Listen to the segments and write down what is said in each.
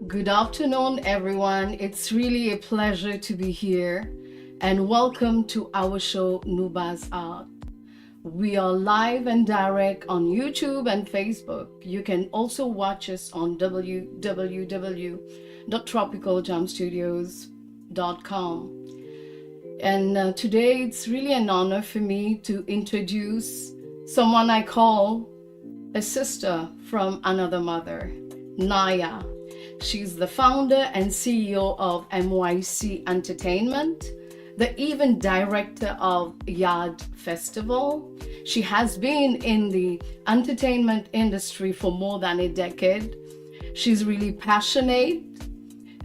Good afternoon, everyone. It's really a pleasure to be here, and welcome to our show, Nou Baz-Art. We are live and direct on YouTube and Facebook. You can also watch us on www.tropicaljamstudios.com. And today it's really an honor for me to introduce someone I call a sister from another mother, Niyah. She's the founder and CEO of MYC Entertainment, the event director of Yard Festival. She has been in the entertainment industry for more than a decade. She's really passionate,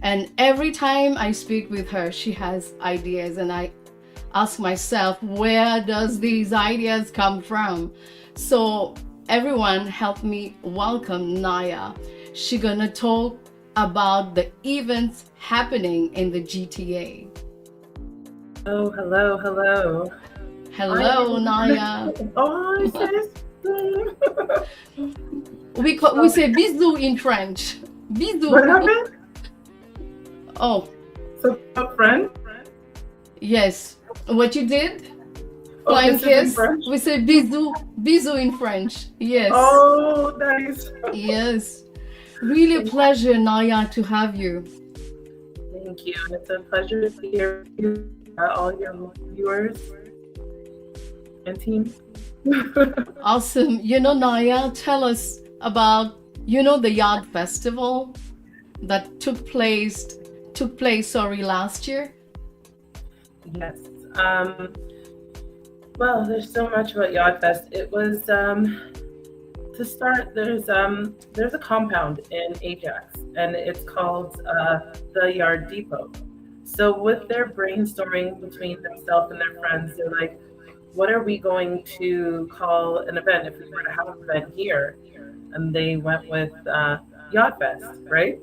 and every time I speak with her, she has ideas, and I ask myself, where does these ideas come from? So everyone help me welcome Niyah. She's gonna talk about the events happening in the GTA. Oh, hello, hello. Hello, Niyah. Oh, sis. We say bisous in French. Bisous. What happened? Oh, So, friend? yes. What you did? Oh, Flying this is in kiss. French? We say bisous, bisous in French. Yes. Oh, nice. Yes. Really a pleasure, Niyah, to have you. Thank you. It's a pleasure to be here with you, all your viewers and team. Awesome. Niyah, tell us about, the Yard Festival that took place, last year. Yes. Well, there's so much about Yacht Fest. It was to start. There's a compound in Ajax, and it's called the Yard Depot. So with their brainstorming between themselves and their friends, they're like, "What are we going to call an event if we were to have an event here?" And they went with Yacht Fest, right?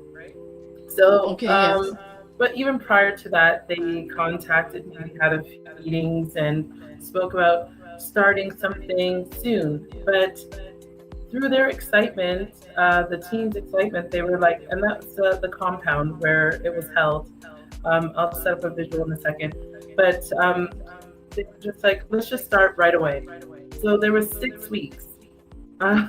So, Okay, yes. but even prior to that, they contacted me, we had a few meetings, and spoke about starting something soon. But through their excitement, the team's excitement, they were like, and that's the compound where it was held. I'll set up a visual in a second. But they were just like, let's just start right away. So there was 6 weeks. Uh,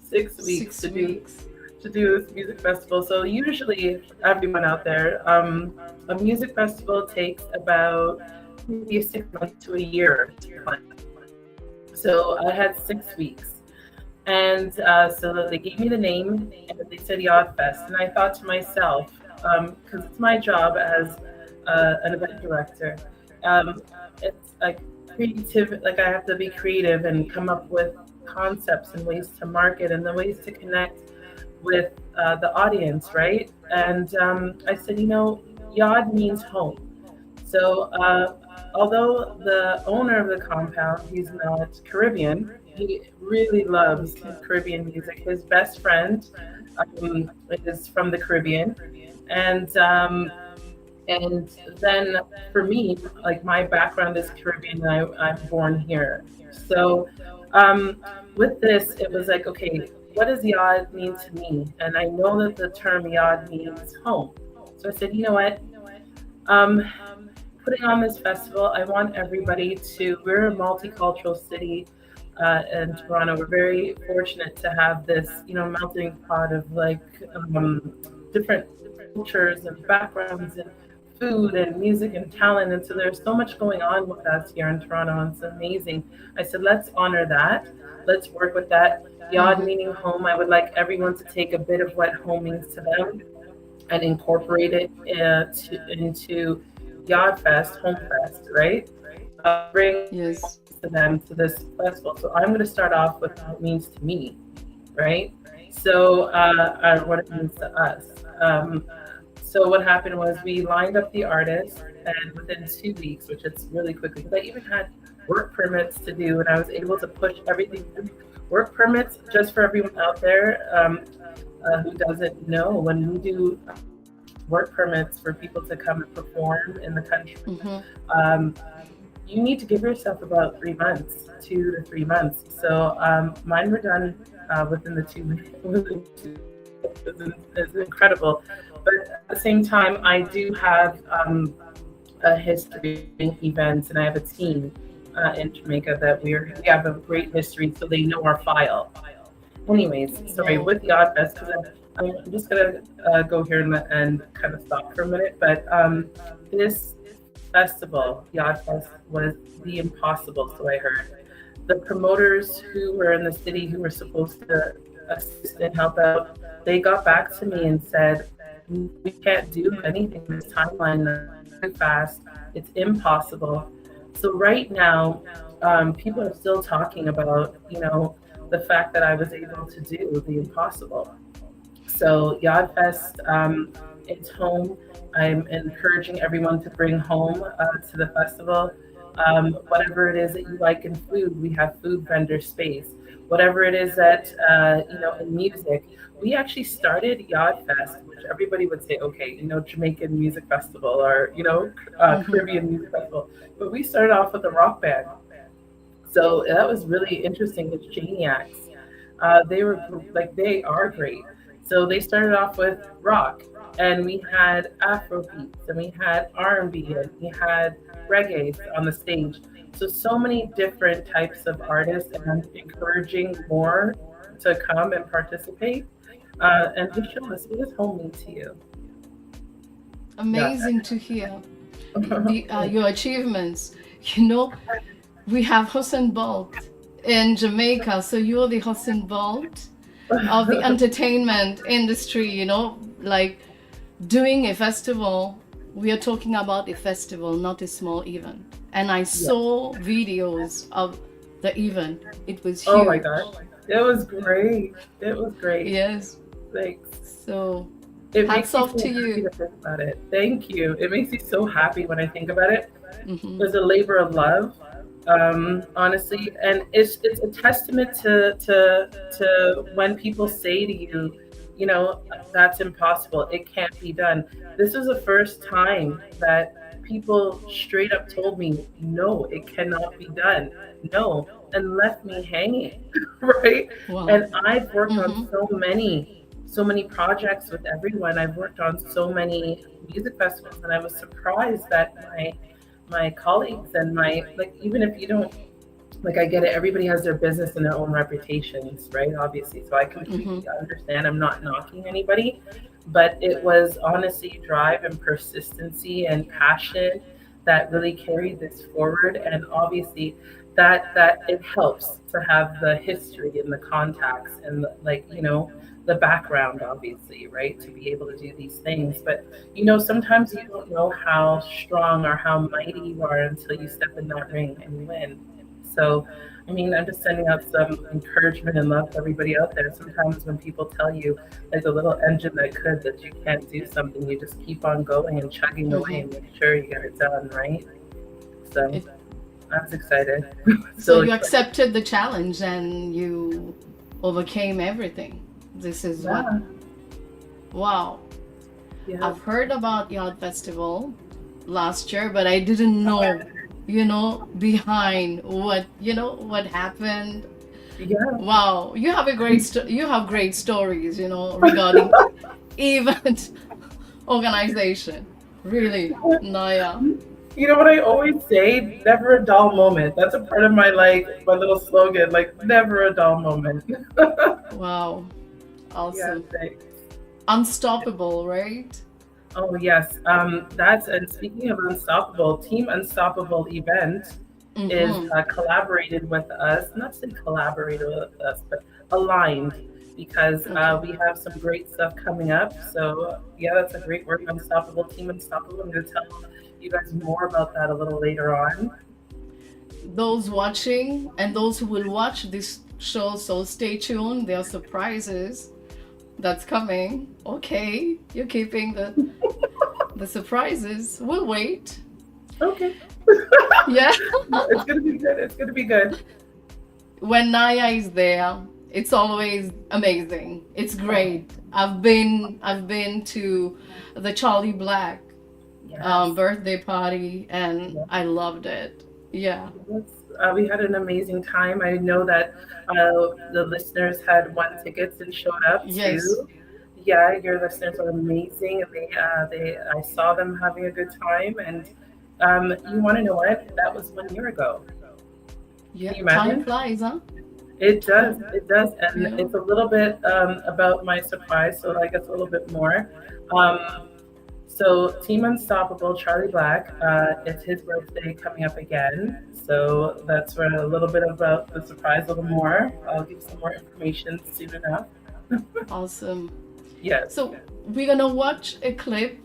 6 weeks Six weeks. to do this music festival. So usually, everyone out there, a music festival takes about maybe 6 months to a year to plan. So I had 6 weeks, and so they gave me the name, and they said Yacht Fest, and I thought to myself, because it's my job as an event director, it's like creative. Like I have to be creative and come up with concepts and ways to market and the ways to connect with the audience, right? And I said, Yod means home. So although the owner of the compound, he's not Caribbean, he really loves Caribbean music. His best friend is from the Caribbean, and and then for me, like my background is Caribbean, and I'm born here. So with this, it was like, okay, what does yad mean to me? And I know that the term yad means home. So I said, you know what? Um, Putting on this festival, I want everybody to, we're a multicultural city in Toronto. We're very fortunate to have this, melting pot of like different cultures and backgrounds and food and music and talent. And so there's so much going on with us here in Toronto, and it's amazing. I said, let's honor that. Let's work with that. Yod Mm-hmm. meaning home. I would like everyone to take a bit of what home means to them and incorporate it into Yod Fest, Home Fest, right? Bring Yes. to them to this festival. So I'm going to start off with what it means to me, right? So what it means to us. So what happened was we lined up the artists, and within 2 weeks, which it's really quickly, because I even had work permits to do, and I was able to push everything through. Work permits, just for everyone out there who doesn't know, when we do work permits for people to come and perform in the country, Mm-hmm. um, you need to give yourself about 3 months, 2 to 3 months. So mine were done within the 2 weeks. is incredible. But at the same time, I do have a history of doing events, and I have a team in Jamaica that we have a great history, so they know our file. Anyways, sorry, Wow. with the Odd Fest, because I'm just gonna go here and kind of stop for a minute, but this festival, the Odd Fest, was the impossible, so I heard. The promoters who were in the city who were supposed to assist and help out, they got back to me and said, we can't do anything in this timeline too fast. It's impossible. So right now, people are still talking about, the fact that I was able to do the impossible. So Yadfest, it's home. I'm encouraging everyone to bring home to the festival. Whatever it is that you like in food, we have food vendor space. Whatever it is that in music, we actually started Yadfest, which everybody would say, okay, Jamaican music festival or Hmm. Caribbean music festival, but we started off with a rock band. So that was really interesting with Janiacs. They were like they are great. So they started off with rock, and we had Afro beats, and we had R&B, and we had reggae on the stage. So many different types of artists, and I'm encouraging more to come and participate and just show us what does home mean to you. Yeah. Amazing to hear your achievements. You know, we have Hussein Bolt in Jamaica, so you're the Hussein Bolt of the entertainment industry, like doing a festival. We are talking about a festival, not a small event. And I Yeah. saw videos of the event. It was Oh my huge. gosh, it was great. It was great. Yes. Thanks. So It hats makes me off so to happy you. to think about it. Thank you. It makes me so happy when I think about it. Hmm. There's a labor of love, honestly, and it's a testament to when people say to you, that's impossible. It can't be done. This is the first time that people straight up told me, no, it cannot be done. No, and left me hanging, right? Wow. And I've worked on Hmm. so many projects with everyone. I've worked on so many music festivals, and I was surprised that my colleagues and my like even if you don't like I get it, everybody has their business and their own reputations, right? Obviously, so I Hmm. completely understand. I'm not knocking anybody, but it was honestly drive and persistency and passion that really carried this forward. And obviously that it helps to have the history and the contacts and the background, obviously, right, to be able to do these things. But sometimes you don't know how strong or how mighty you are until you step in that ring and you win. So, I mean, I'm just sending out some encouragement and love to everybody out there. Sometimes when people tell you, like a little engine that you can't do something, you just keep on going and chugging away Hmm. and make sure you get it done, right? So, It, I was excited. so Still you excited. accepted the challenge and you overcame everything. This is what, Yeah. wow. Yes. I've heard about Yacht Festival last year, but I didn't know, behind what happened. Yeah. Wow, you have great stories, regarding event organization. Really, Naya. You know what I always say? Never a dull moment. That's a part of my little slogan, like never a dull moment. Wow, Yeah, awesome. thanks. Unstoppable, right? Oh yes, and speaking of Unstoppable, Team Unstoppable event is Mm-hmm. collaborated with us. Not say collaborated with us, but aligned because Okay. we have some great stuff coming up. So yeah, that's a great word, Unstoppable, Team Unstoppable. I'm going to tell you guys more about that a little later on. Those watching and those who will watch this show, so stay tuned. There are surprises that's coming. Okay, you're keeping the surprises. We'll wait. Okay, Yeah. it's going to be good. It's going to be good. When Naya is there, it's always amazing. It's Oh great. I've been to the Charlie Black yes. birthday party and Yes. I loved it. Yeah. Yes, we had an amazing time. I know that the listeners had won tickets and showed up Yes. too. Yeah, your listeners are amazing, and I saw them having a good time. And you want to know what? That was 1 year ago. Can Yeah, you time imagine? flies, huh? It does. Time. It does, and Yeah. it's a little bit about my surprise. So I guess a little bit more. Um, so Team Unstoppable, Charlie Black. It's his birthday coming up again. So that's where a little bit about the surprise, a little more. I'll give some more information soon enough. Awesome. Yes. So we're gonna watch a clip.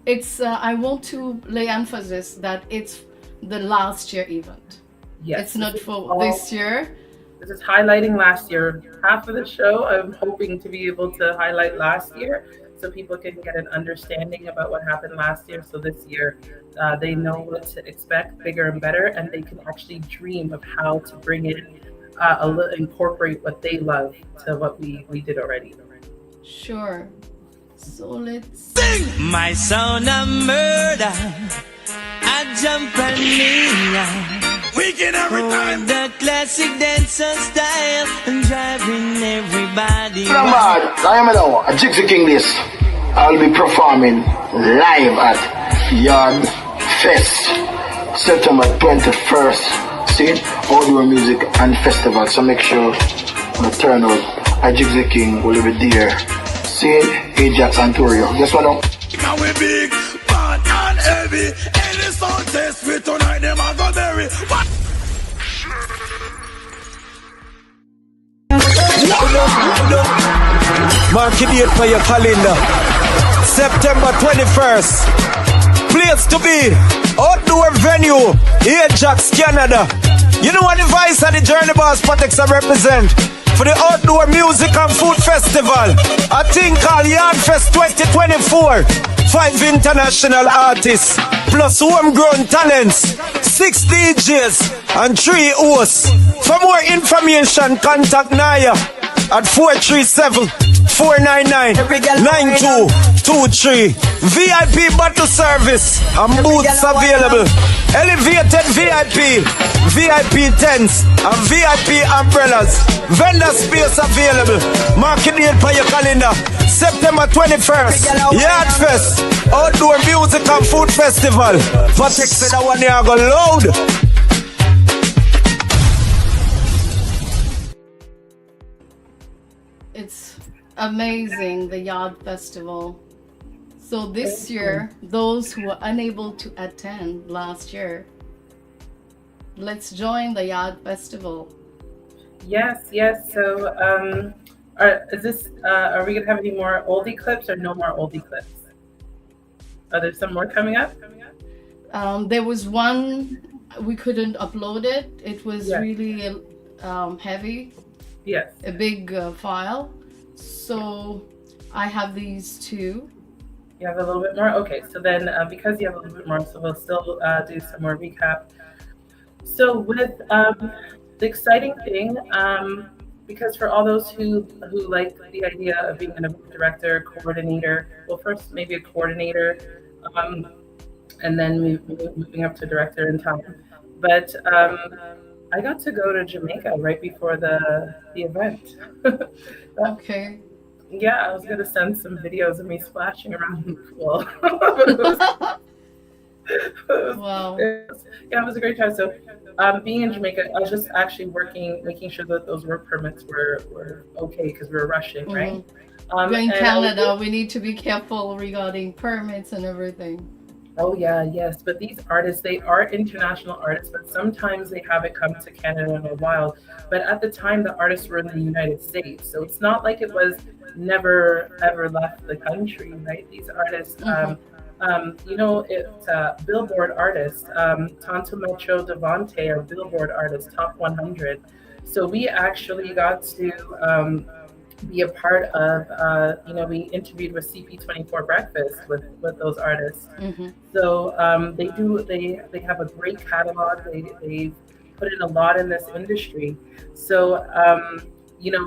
It's I want to lay emphasis that it's the last year event. Yes. It's not for this year. This is highlighting last year. Half of the show, I'm hoping to be able to highlight last year so people can get an understanding about what happened last year. So this year, they know what to expect, bigger and better, and they can actually dream of how to bring in incorporate what they love to what we did already. Sure. So let's My sound of murder, I jump and Niyah. Weekend every time. The classic dancer style and driving everybody. I am now a Gypsy King this. I'll be performing live at Yard Fest September 21st. See, outdoor music and festival. So make sure the turnout at Gypsy King will be there. See, Ajax and Torio. Guess what now? Now we big, bad and heavy. Any sound test we tonight them a go bury. What? Mark the date for your calendar. September 21st. Place to be. Outdoor venue. Ajax, Canada. You know what the Vice and the Journey Boss Protects I represent? For the Outdoor Music and Food Festival, a thing called Yard Fest 2024. 5 international artists, plus homegrown talents, 6 DJs, and 3 hosts. For more information, contact Niyah at 437-499-9223. VIP battle service and booths available. Elevated VIP, VIP tents, and VIP umbrellas. Vendor space available. Mark it date for your calendar. September 21st, Yard Fest, Outdoor Music and Food Festival. For text that one here go loud. It's amazing, the Yard Festival. So this year, those who were unable to attend last year, let's join the Yard Festival. Yes, yes. So, are we gonna have any more oldie clips or no more oldie clips? Are there some more coming up? There was one, we couldn't upload it. It was Yeah. really heavy, Yes. a big file. So I have these two. You have a little bit more? Okay, so then because you have a little bit more, so we'll still do some more recap. So with the exciting thing, because for all those who like the idea of being an event director, coordinator, well, first maybe a coordinator, and then moving up to director in time. But I got to go to Jamaica right before the event. Okay. Yeah, I was gonna send some videos of me splashing around in the pool. Wow. Yeah, it was a great time. So, being in Jamaica, I was just actually working, making sure that those work permits were okay because we were rushing, right? We're in and Canada, we need to be careful regarding permits and everything. Oh yeah, yes. But these artists, they are international artists, but sometimes they haven't come to Canada in a while. But at the time, the artists were in the United States, so it's not like it was never ever left the country, right? These artists, it's Billboard artists. Tonto Metro Devante are Billboard artists, top 100. So we actually got to be a part of, we interviewed with CP24 Breakfast with those artists. So they have a great catalog. They put in a lot in this industry. So,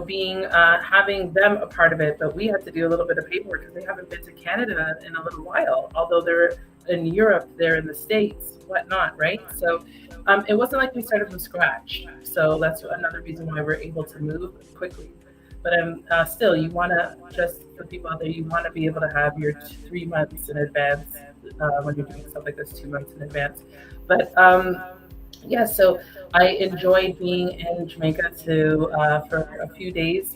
being having them a part of it, but we had to do a little bit of paperwork because they haven't been to Canada in a little while, although they're in Europe, they're in the States, whatnot, right? So it wasn't like we started from scratch. So that's another reason why we're able to move quickly. but still, you want to, just for people out there, you want to be able to have your 3 months in advance when you're doing stuff like this, 2 months in advance. But yeah, so I enjoyed being in Jamaica for a few days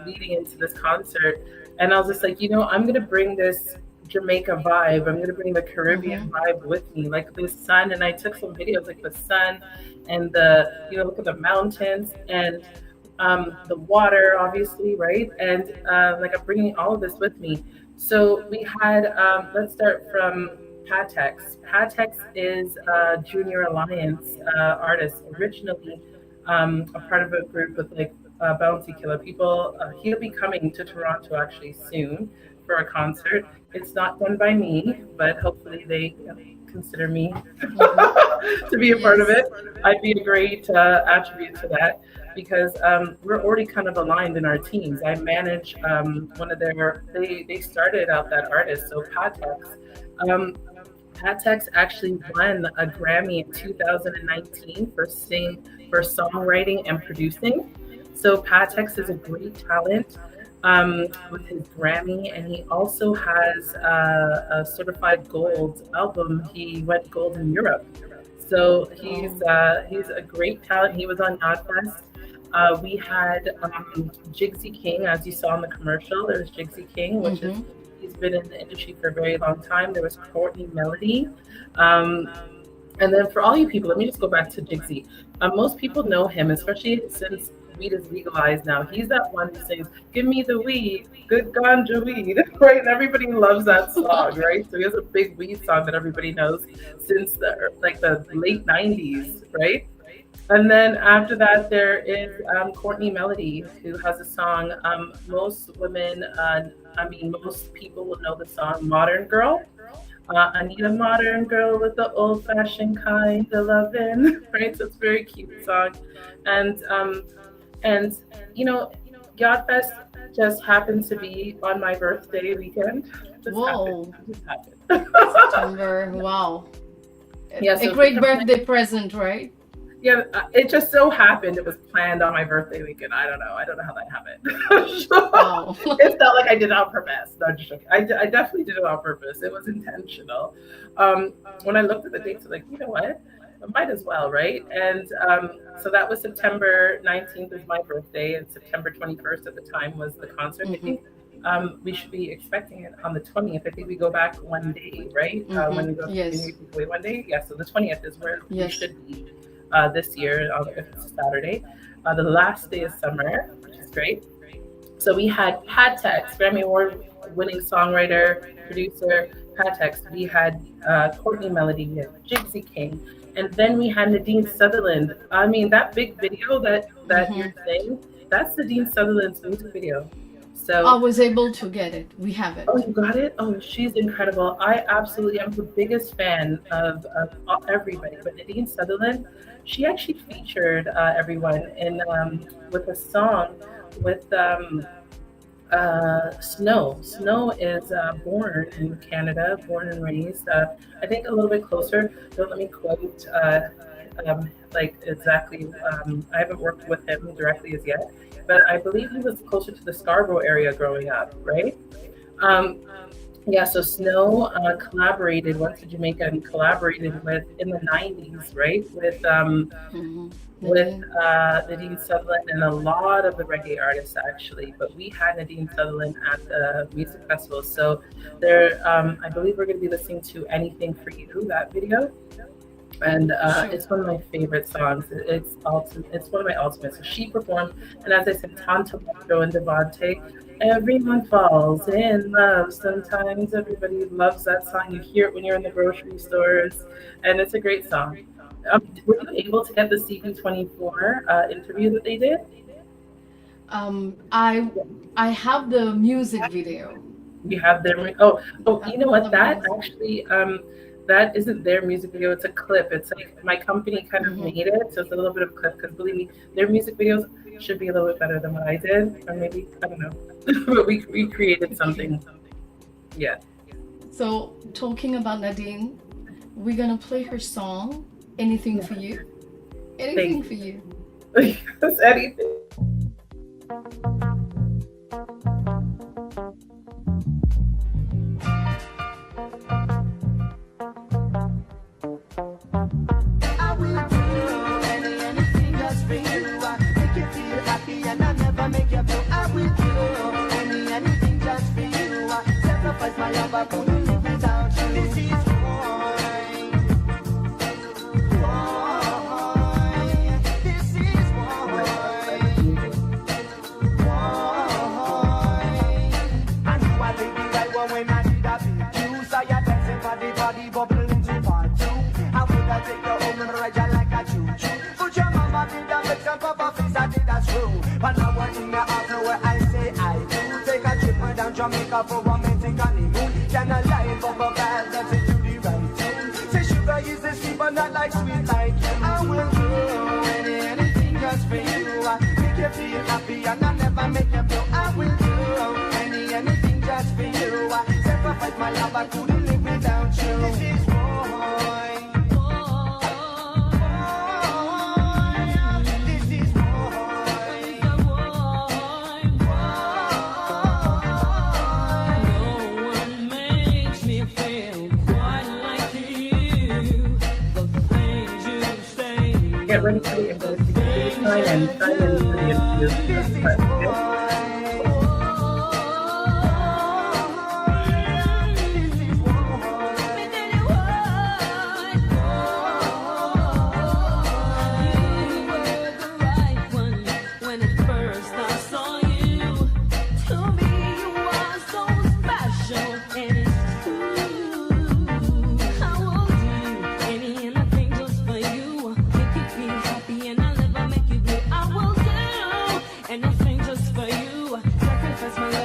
leading into this concert, and I was just like, I'm gonna bring this Jamaica vibe. I'm gonna bring the Caribbean vibe with me, like the sun. And I took some videos, like the sun and look at the mountains and the water, obviously, right? And like I'm bringing all of this with me. So we had, let's start from Patex. Patex is a Junior Alliance artist, originally a part of a group with like Bounty Killer people. He'll be coming to Toronto actually soon for a concert. It's not done by me, but hopefully they consider me to be a part of it. I'd be a great attribute to that, because we're already kind of aligned in our teams. I manage one of they started out that artist, so Patex. Patex actually won a Grammy in 2019 for songwriting and producing. So Patex is a great talent with his Grammy, and he also has a certified gold album. He went gold in Europe. So he's a great talent. He was on Nou Baz-Art. We had Jigsy King, as you saw in the commercial. There's Jigsy King, which is, he's been in the industry for a very long time. There was Courtney Melody. And then for all you people, let me just go back to Jigsy. Most people know him, especially since weed is legalized now. He's that one who sings, "Give me the weed, good ganja weed," right? And everybody loves that song, right? So he has a big weed song that everybody knows since the late 90s, right? And then after that, there is Courtney Melody, who has a song. Most people will know the song "Modern Girl." I need a modern girl with the old-fashioned kind of loving, right? So it's a very cute song, and Yardfest just happened to be on my birthday weekend. Whoa! Just happened. September. Wow. Yeah, so a great birthday present, right? Yeah, it just so happened it was planned on my birthday weekend. I don't know how that happened. Wow. It's not like I did it on purpose. No, just joking. I definitely did it on purpose. It was intentional. When I looked at the dates, I was like, you know what? I might as well, right? And so that was September 19th is my birthday, and September 21st at the time was the concert. I think we should be expecting it on the 20th. I think we go back one day, right? When we go away one day. Yeah, so the 20th is where we should be this year, if it's a Saturday. The last day of summer, which is great. So we had Patex, Grammy Award winning songwriter, producer, Patex. We had Courtney Melody, we had Jigsy King, and then we had Nadine Sutherland. I mean, that big video that you're saying, that's Nadine Sutherland's music video. So I was able to get it. We have it. Oh, you got it? Oh, she's incredible. I absolutely am the biggest fan of everybody. But Nadine Sutherland, she actually featured everyone in with a song with Snow. Snow is born in Canada, born and raised. I think a little bit closer. Don't let me quote like exactly. I haven't worked with him directly as yet, but I believe he was closer to the Scarborough area growing up, right? Yeah, so Snow went to Jamaica and collaborated with in the 90s, right? With Nadine Sutherland and a lot of the reggae artists actually. But we had Nadine Sutherland at the music festival. So there, I believe we're going to be listening to "Anything for You," that video. And it's one of my favorite songs. It's one of my ultimates. So she performed, and as I said, Tonto Metro and Devontae. Everyone falls in love. Sometimes everybody loves that song. You hear it when you're in the grocery stores, and it's a great song. Were you able to get the CP24 interview that they did? I have the music video. You have their you know what? That actually that isn't their music video. It's a clip. It's like my company kind of made it, so it's a little bit of clip. Because believe me, their music videos should be a little bit better than what I did, or maybe I don't know. But we created something. Yeah. So talking about Nadine, we're gonna play her song, "Anything for You." Anything for you. Yes, anything. love, I couldn't live without you. This is bubbling to part two. I would have take your home and ride you like a choo-choo. But your mama did a mix and papa face, I did that's true. But now we're in the house where I say I do. Take a trip down Jamaica for romantic honeymoon. Can I line up a band that's into the right tune? Say sugar is the sweet but not like sweet like you. I will do anything just for you. I make you feel happy and I never make you blue. I will do anything just for you. I sacrifice my love, I couldn't live without you. This is boy. This is boy. No one makes me feel quite like you. The things you say. Get ready for the investigation. Sign in for the interview.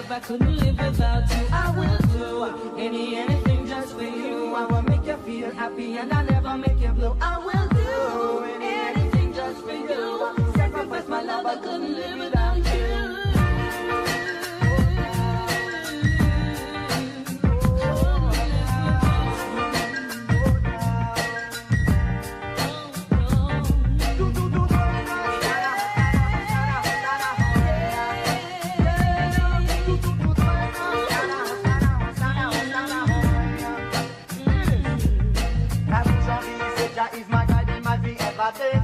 I couldn't live without you. I will do anything just for you. I will make you feel happy and I never make you blue. I will do anything just for you. Sacrifice my love, I couldn't live without you.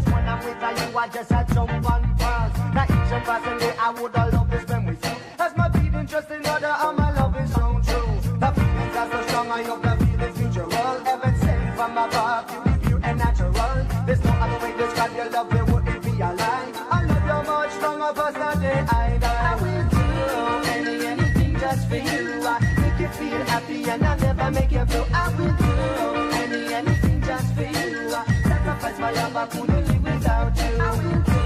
When I'm with you, I just had jump on pass. Now each and passing day, I would have loved to spend with you. As my feeling just another, and my love is so true. The feelings are so strong, I hope the feelings mutual. Heaven sent from above, you be pure and natural. There's no other way to describe your love, there wouldn't be a lie. I love you much longer past the day I die. I will do anything just for you. I make you feel happy and I never make you blue. I will do anything just for you. Sacrifice my love, I couldn't live without you. I will do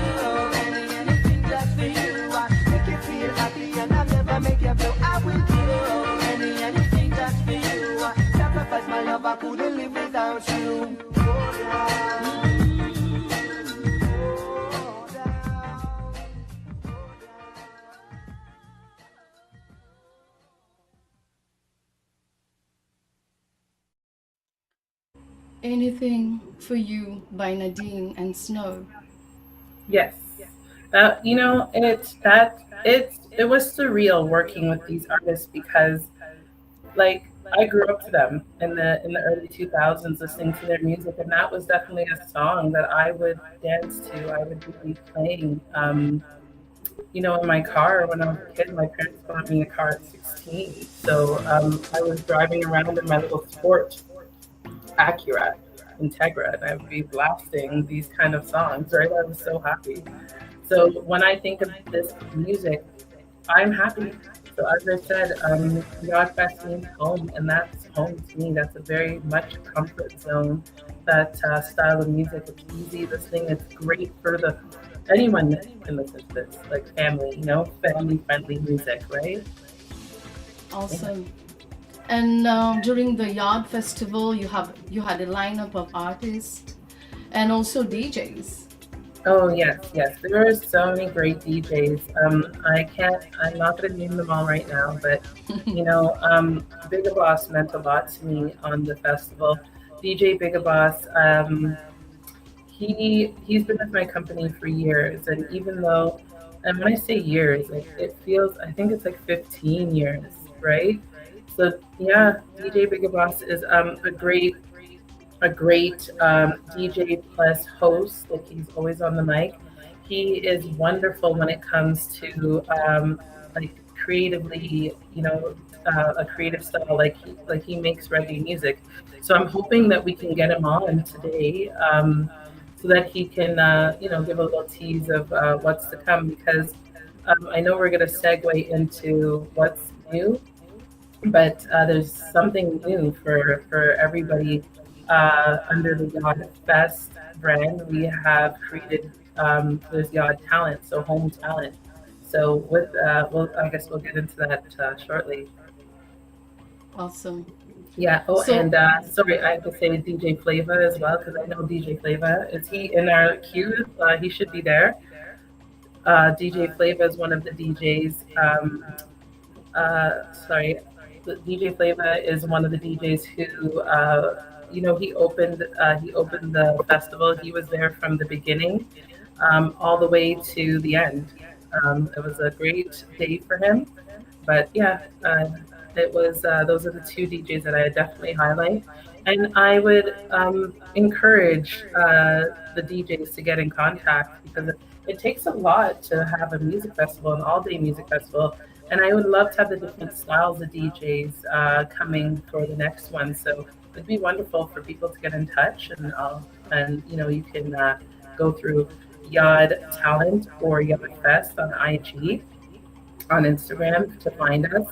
anything just for you. I make you feel happy and I never make you blue. I will do anything just for you. Sacrifice my love, I couldn't live without you. Anything for You by Nadine and Snow. Yes. It was surreal working with these artists because like I grew up to them in the early 2000s listening to their music, and that was definitely a song that I would dance to. I would be playing in my car when I was a kid. My parents bought me a car at 16. So I was driving around in my little sport Acura Integra, and I would be blasting these kind of songs, right? I was so happy. So when I think of this music, I'm happy. So as I said, God Fest means home, and that's home to me. That's a very much comfort zone. That style of music, it's easy listening. It's great for anyone that can listen to this, like family, family-friendly music, right? Awesome. And during the Yard Festival, you had a lineup of artists and also DJs. Oh yes. There are so many great DJs. I'm not going to name them all right now, but Bigga Boss meant a lot to me on the festival. DJ Bigga Boss, he's been with my company for years, and even though, and when I say years, it feels, I think it's like 15 years, right? So yeah, DJ Bigga Boss is a great DJ plus host. Like, he's always on the mic. He is wonderful when it comes to creatively, a creative style like he makes reggae music. So I'm hoping that we can get him on today, so that he can give a little tease of what's to come, because I know we're going to segue into what's new, but there's something new for everybody under the Yod Fest brand. We have created there's Yod Talent, so home talent. So with I guess we'll get into that shortly. Awesome. Yeah. Oh, So, and sorry, I have to say DJ Flava as well, because I know DJ Flava. Is he in our queue? He should be there. DJ Flava is one of the DJs. Sorry, DJ Flava is one of the DJs who, he opened the festival. He was there from the beginning, all the way to the end. It was a great day for him. But yeah, it was those are the two DJs that I definitely highlight, and I would encourage the DJs to get in contact, because it takes a lot to have a music festival, an all-day music festival, and I would love to have the different styles of DJs coming for the next one. So it'd be wonderful for people to get in touch, and you can go through Yod Talent or Yod Fest on IG on Instagram to find us.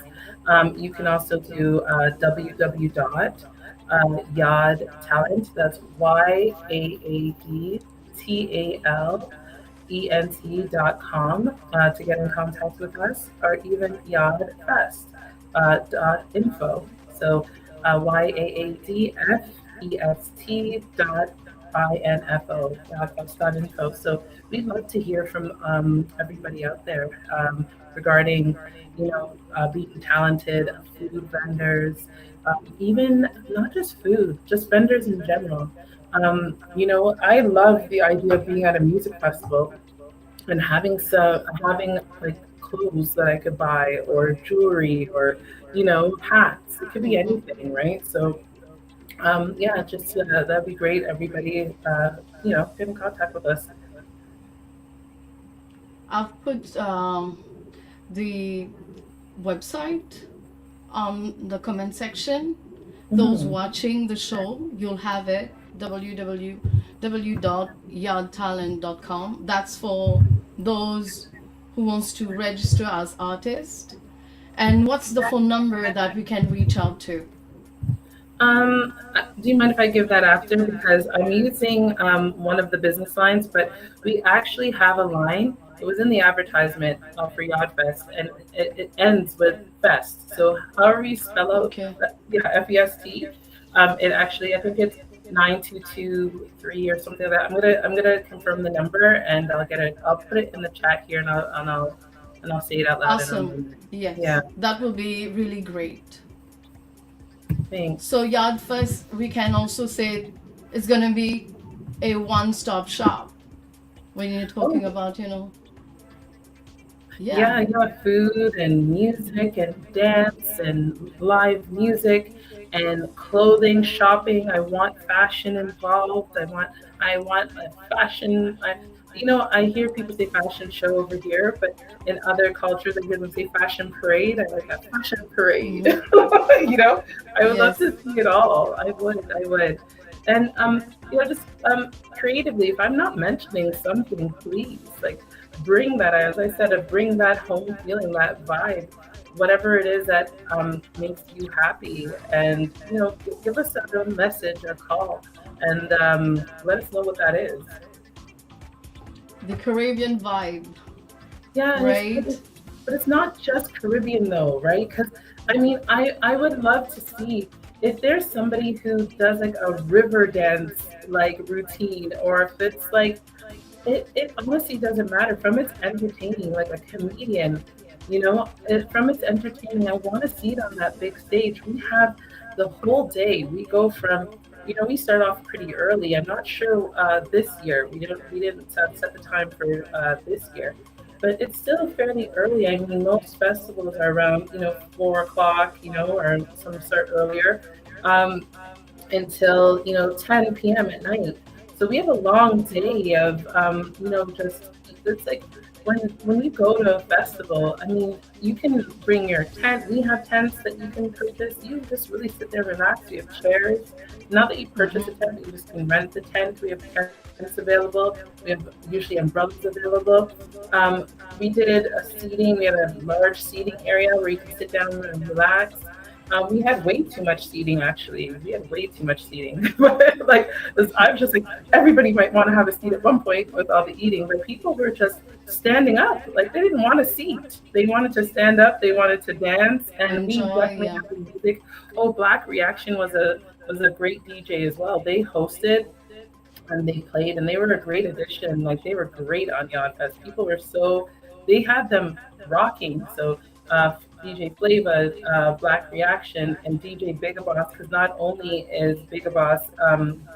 You can also do www.yaadtalent, that's YAADTALENT.com, to get in contact with us, or even yadfest .info. So YAADFEST.info. So we'd love to hear from everybody out there regarding, being talented, food vendors, even not just food, just vendors in general. I love the idea of being at a music festival and having like clothes that I could buy, or jewelry, or hats. It could be anything, right? So yeah, just that'd be great. Everybody, get in contact with us. I've put the website on the comment section. Those watching the show, you'll have it, www.yardtalent.com. That's for those who wants to register as artist. And what's the phone number that we can reach out to? Do you mind if I give that after? Because I'm using one of the business lines, but we actually have a line. It was in the advertisement for Yod Fest, and it ends with Fest. So however you spell out, Okay. FEST, it actually, I think it's 9223 or something like that. I'm gonna confirm the number, and I'll put it in the chat here, and I'll say it out loud. Awesome. Yes. Yeah. That will be really great. Thanks. So Yard Fest, we can also say it's going to be a one-stop shop when you're talking about, Yeah, food and music and dance and live music and clothing, shopping. I want fashion involved. I want a fashion. I hear people say fashion show over here, but in other cultures, I hear them say fashion parade. I like a fashion parade. I would love to see it all. I would. And just creatively, if I'm not mentioning something, please bring that, as I said, bring that home feeling, that vibe, whatever it is that makes you happy, and give us a message or call, and let us know what that is. The Caribbean vibe. Yeah, right. But it's not just Caribbean though, right? Because I would love to see if there's somebody who does a river dance routine, or if it's it honestly doesn't matter. From its entertaining, like a comedian, from its entertaining, I want to see it on that big stage. We have the whole day. We go from, we start off pretty early. I'm not sure this year. We didn't set the time for this year, but it's still fairly early. I mean, most festivals are around 4:00, or some start earlier, until 10 p.m. at night. So we have a long day of, just, it's when you go to a festival, I mean, you can bring your tent. We have tents that you can purchase. You just really sit there, relax. We have chairs. Not that you purchase a tent, but you just can rent the tent. We have tents available. We have usually umbrellas available. Um, we did a seating. We had a large seating area where you can sit down and relax. We had way too much seating, actually. We had way too much seating. But like, I was just like, everybody might want to have a seat at one point with all the eating, but people were just standing up. Like, they didn't want a seat. They wanted to stand up. They wanted to dance, and we Enjoy, definitely yeah. had the music. Oh, Black Reaction was a great DJ as well. They hosted and they played, and they were a great addition. Like, they were great on Yodfest. People were so, they had them rocking. So DJ Flava, Black Reaction, and DJ Bigga Boss, because not only is Bigga Boss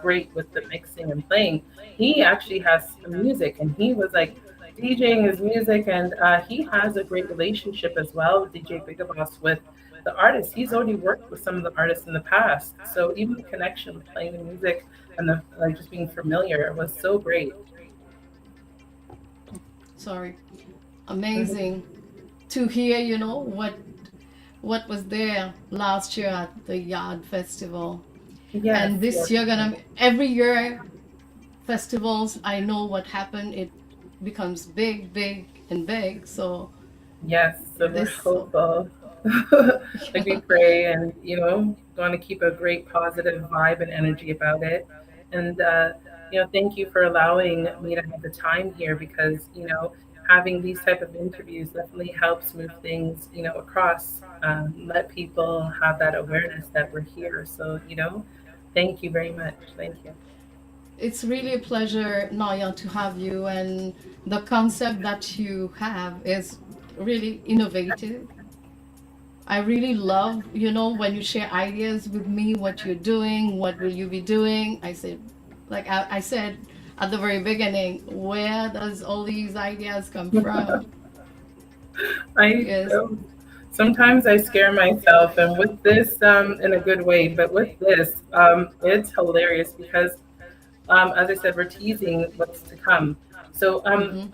great with the mixing and playing, he actually has some music, and he was like DJing his music, and he has a great relationship as well with DJ Bigga Boss with the artists. He's already worked with some of the artists in the past, so even the connection with playing the music and the like just being familiar was so great. Sorry. Amazing to hear, what was there last year at the Yard Festival. Yes, And this yes, year gonna every year festivals, I know what happened. It becomes big, big and big. So yes. So we're this hopeful. Like we pray, and want to keep a great positive vibe and energy about it. And thank you for allowing me to have the time here, because having these type of interviews definitely helps move things across. Let people have that awareness that we're here. So thank you very much. Thank you. it's really a pleasure, Naya, to have you, and the concept that you have is really innovative. I really love, when you share ideas with me, what you're doing, what will you be doing. I said, like I said at the very beginning, where does all these ideas come from? I Yes. sometimes I scare myself, and with this, in a good way, but with this, it's hilarious because, as I said, we're teasing what's to come. So, Mm-hmm.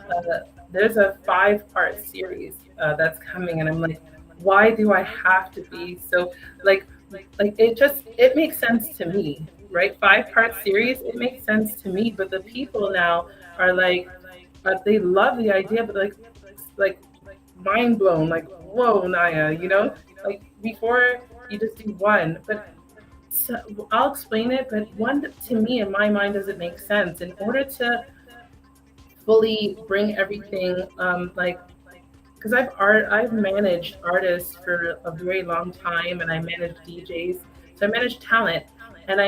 there's a 5-part series that's coming, and I'm like, why do I have to be so like, it makes sense to me, right? 5-part series, it makes sense to me, but the people now are like, they love the idea, but like mind blown, like, whoa, Naya, like before you just do one, but so, I'll explain it, but one to me in my mind doesn't make sense. In order to fully bring everything, like, because I've managed artists for a very long time, and I manage DJs, so I manage talent, and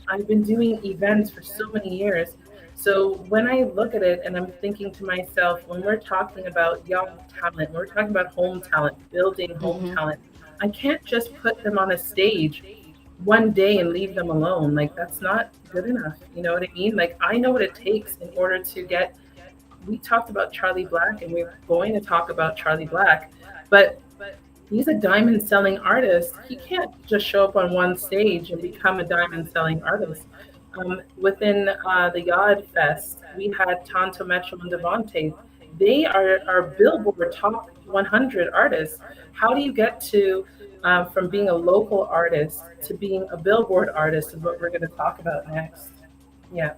I've been doing events for so many years. So when I look at it, and I'm thinking to myself, when we're talking about young talent, when we're talking about home talent, building home Mm-hmm. talent, I can't just put them on a stage one day and leave them alone. Like, that's not good enough. You know what I mean? Like, I know what it takes in order to get, we talked about Charlie Black, and we're going to talk about Charlie Black, but he's a diamond selling artist. He can't just show up on one stage and become a diamond selling artist. Within the Yod Fest, we had Tonto Metro and Devontae. They are Billboard top 100 artists. How do you get to from being a local artist to being a Billboard artist is what we're going to talk about next. Yeah.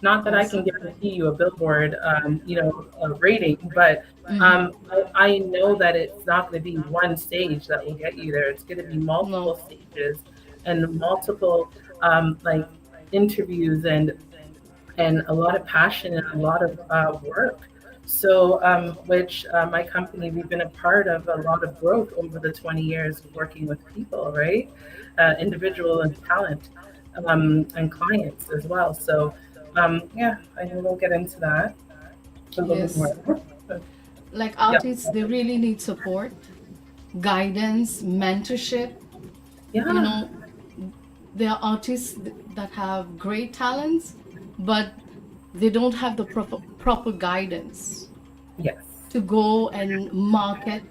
Not that I can Awesome. guarantee you a Billboard, a rating, but Mm-hmm. I know that it's not going to be one stage that will get you there. It's going to be multiple No. stages and multiple like interviews, and a lot of passion and a lot of work. So, which my company, we've been a part of a lot of growth over the 20 years of working with people, right? Individual and talent, and clients as well. So, yeah, I will get into that a little bit Yes. more. Like Yeah, artists, they really need support, guidance, mentorship. You yeah, know, there are artists that have great talents, but they don't have the proper guidance yes, to go and market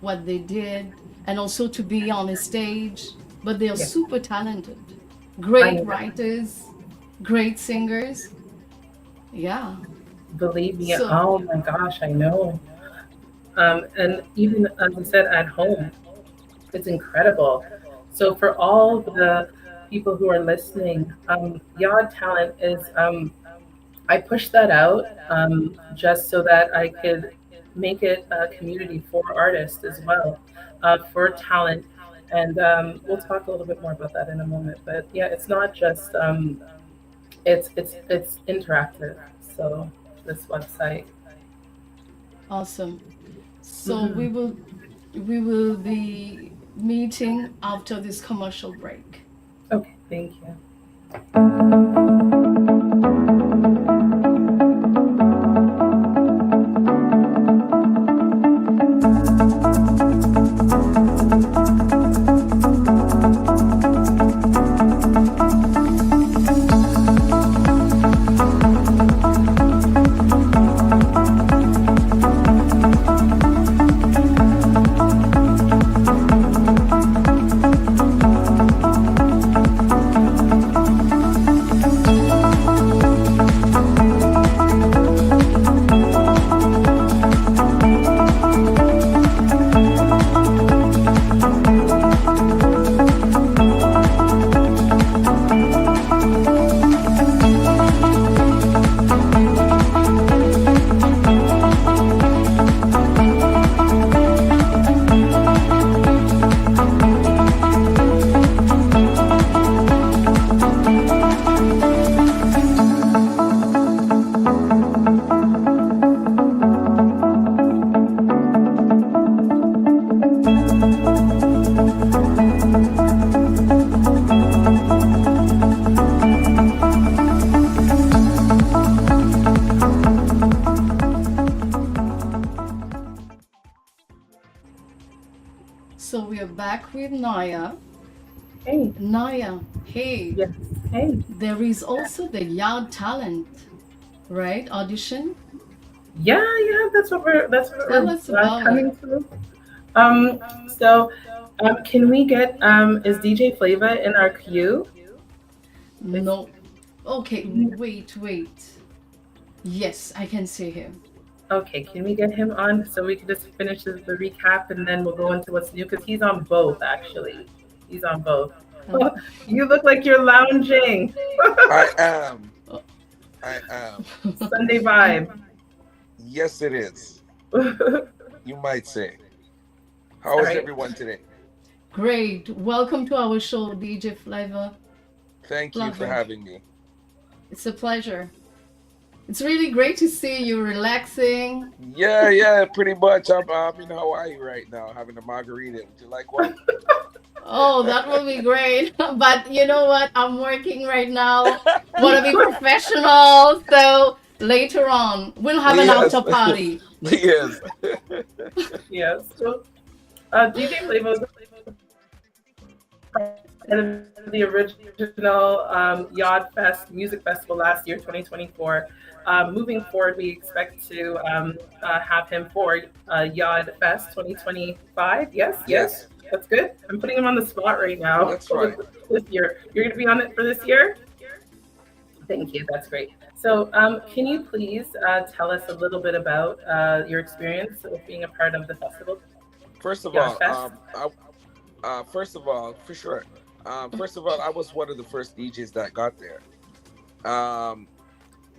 what they did, and also to be on a stage. But they are yeah. super talented, I great know. writers, great singers. Yeah. Believe me, So, oh my gosh, I know. And even as I said, at home, it's incredible. So for all the people who are listening, Yard Talent is I pushed that out just so that I could make it a community for artists as well, for talent. And we'll talk a little bit more about that in a moment. But yeah, it's not just it's interactive. So this website. awesome. So Mhm. we will be meeting after this commercial break. Okay, thank you. So we are back with Niyah. Hey, Niyah, hey, yes, hey, there is also the Yard Talent, right? Audition. yeah, yeah. That's what Tell we're us about it. coming to. So, can we get is DJ Flavor in our queue? Is No. Okay, wait. Yes, I can see him. okay? Can we get him on so we can just finish the recap and then we'll go into what's new because he's on both actually. He's on both. Uh, You look like you're lounging. I am. oh, I am. Sunday vibe. Yes, it is. All You might say. How is right. everyone today? Great. Welcome to our show, DJ Flavor. Thank you for Flavor. having me. It's a pleasure. It's really great to see you relaxing. Yeah, pretty much. I'm in Hawaii right now having a margarita. Would you like one? Oh, that will be great. But you know what? I'm working right now. Want to be professional. So later on, we'll have an Yes. after party. Yes. Yes. So, DJ Flavor was part of the original Yod Fest Music Festival last year, 2024. Moving forward, we expect to have him for Yod Fest 2025. Yes, yes, Yes. that's good. I'm putting him on the spot right now That's for right. this year. You're going to be on it for this year? Thank you. That's great. So, can you please tell us a little bit about your experience with being a part of the festival, First of Yod all, Fest? first of all, for sure. First of all, I was one of the first DJs that got there. Um,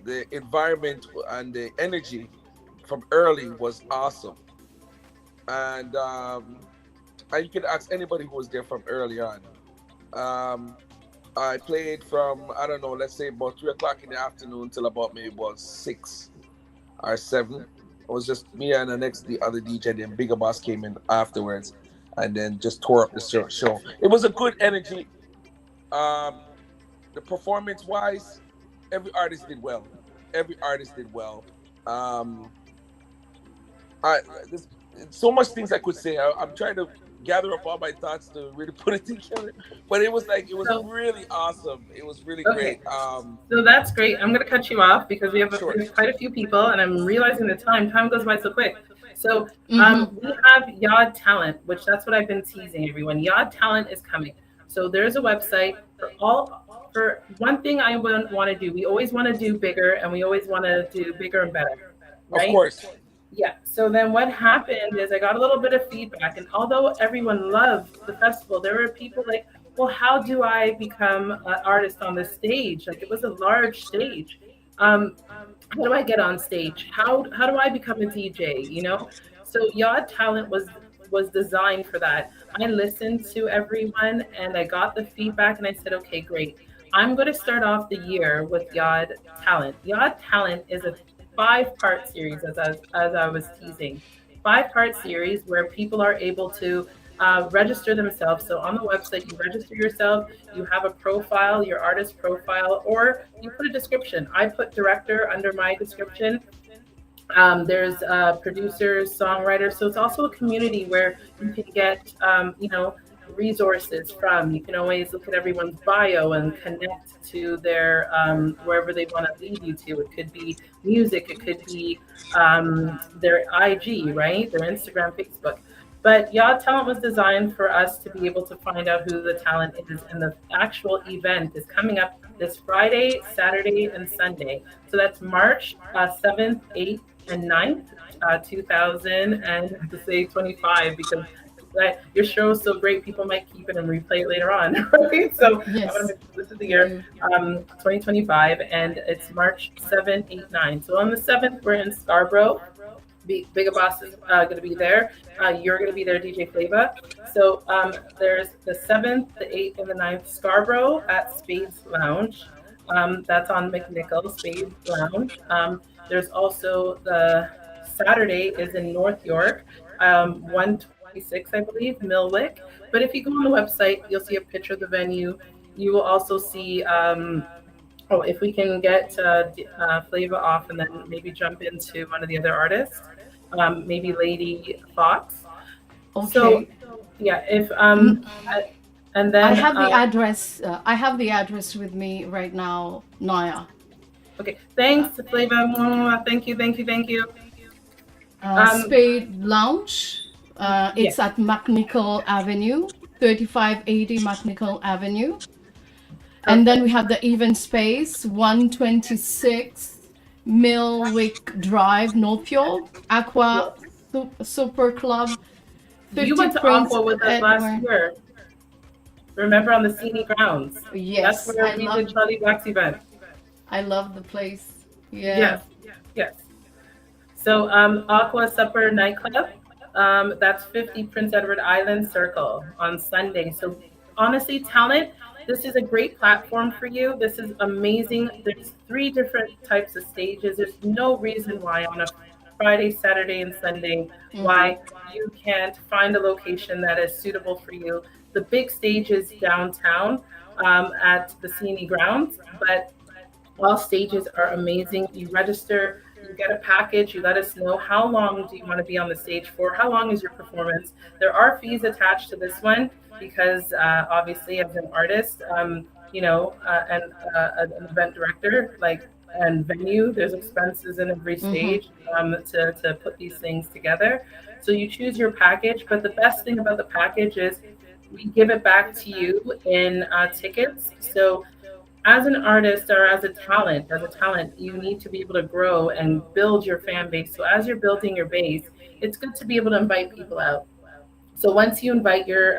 the environment and the energy from early was awesome, and you can ask anybody who was there from early on. Um, I played from I don't know, let's say about 3 o'clock in the afternoon till about maybe about 6 or 7. It was just me and the other DJ. Then Bigger Boss came in afterwards, and then just tore up the show. It was a good energy. Um, the performance wise, every artist did well. Every artist did well. Um, I there's so much things I could say. I'm trying to gather up all my thoughts to really put it together. But it was So, really awesome. It was really okay. great. So that's great. I'm going to cut you off because Sure. we have quite a few people, and I'm realizing the time. Time goes by so quick. So Mm-hmm. we have Yod Talent, which that's what I've been teasing everyone. Yod Talent is coming. So there's a website for for one thing I want to do, we always want to do bigger, and we always want to do bigger and better, Of right? course. Yeah. So then what happened is I got a little bit of feedback, and although everyone loved the festival, there were people like, well, how do I become an artist on this stage? Like, it was a large stage. How do I get on stage? How do I become a DJ? You know? So Yard Talent was designed for that. I listened to everyone and I got the feedback and I said, okay, great. I'm going to start off the year with Yard Talent. Yard Talent is a 5-part series, as I was teasing. 5-part series where people are able to register themselves. So on the website, you register yourself, you have a profile, your artist profile, or you put a description. I put director under my description. There's producers, songwriters. So it's also a community where you can get, resources from. You can always look at everyone's bio and connect to their wherever they want to lead you to. It could be music, it could be their IG, right? Their Instagram, Facebook. But Yacht Talent was designed for us to be able to find out who the talent is. And the actual event is coming up this Friday, Saturday, and Sunday. So that's March 7th, 8th, and 9th, 2025, because your show is so great, people might keep it and replay it later on, right? So Yes. I want to make sure this is the year 2025, and it's March 7th, 8th, 9th. So on the 7th, we're in Scarborough. Bigger Boss is going to be there. You're going to be there, DJ Flava. So there's the 7th, the 8th, and the 9th, Scarborough at Spades Lounge. That's on McNichol, Spades Lounge. There's also the Saturday is in North York, 126, I believe, Millwick. But if you go on the website, you'll see a picture of the venue. You will also see, if we can get Flava off and then maybe jump into one of the other artists, maybe Lady Fox. Okay. So, yeah, if and then I have the address. I have the address with me right now, Niyah. Okay, thanks, Flava. Thank you. Spade Lounge. It's Yeah. at McNichol Avenue, 3580 McNichol Avenue. And then we have the event space, 126 Millwick Drive, Northfield, Aqua Super Club. You went to Prince Aqua with us last Edward. year. Remember, on the scenic grounds? Yes, That's where we did Charly Black's event. I love the place. Yeah. Yes. So Aqua Supper Nightclub, that's 50 Prince Edward Island Circle on Sunday. So honestly, talent, this is a great platform for you. This is amazing. There's 3 different types of stages. There's no reason why on a Friday, Saturday, and Sunday, why you can't find a location that is suitable for you. The big stage is downtown at the CNE grounds, but all stages are amazing. You register, you get a package, you let us know how long do you want to be on the stage for, how long is your performance. There are fees attached to this one because obviously as an artist, and an event director, and venue, there's expenses in every stage to put these things together. So you choose your package, but the best thing about the package is we give it back to you in tickets. So as an artist or as a talent, you need to be able to grow and build your fan base. So as you're building your base, it's good to be able to invite people out. So once you invite your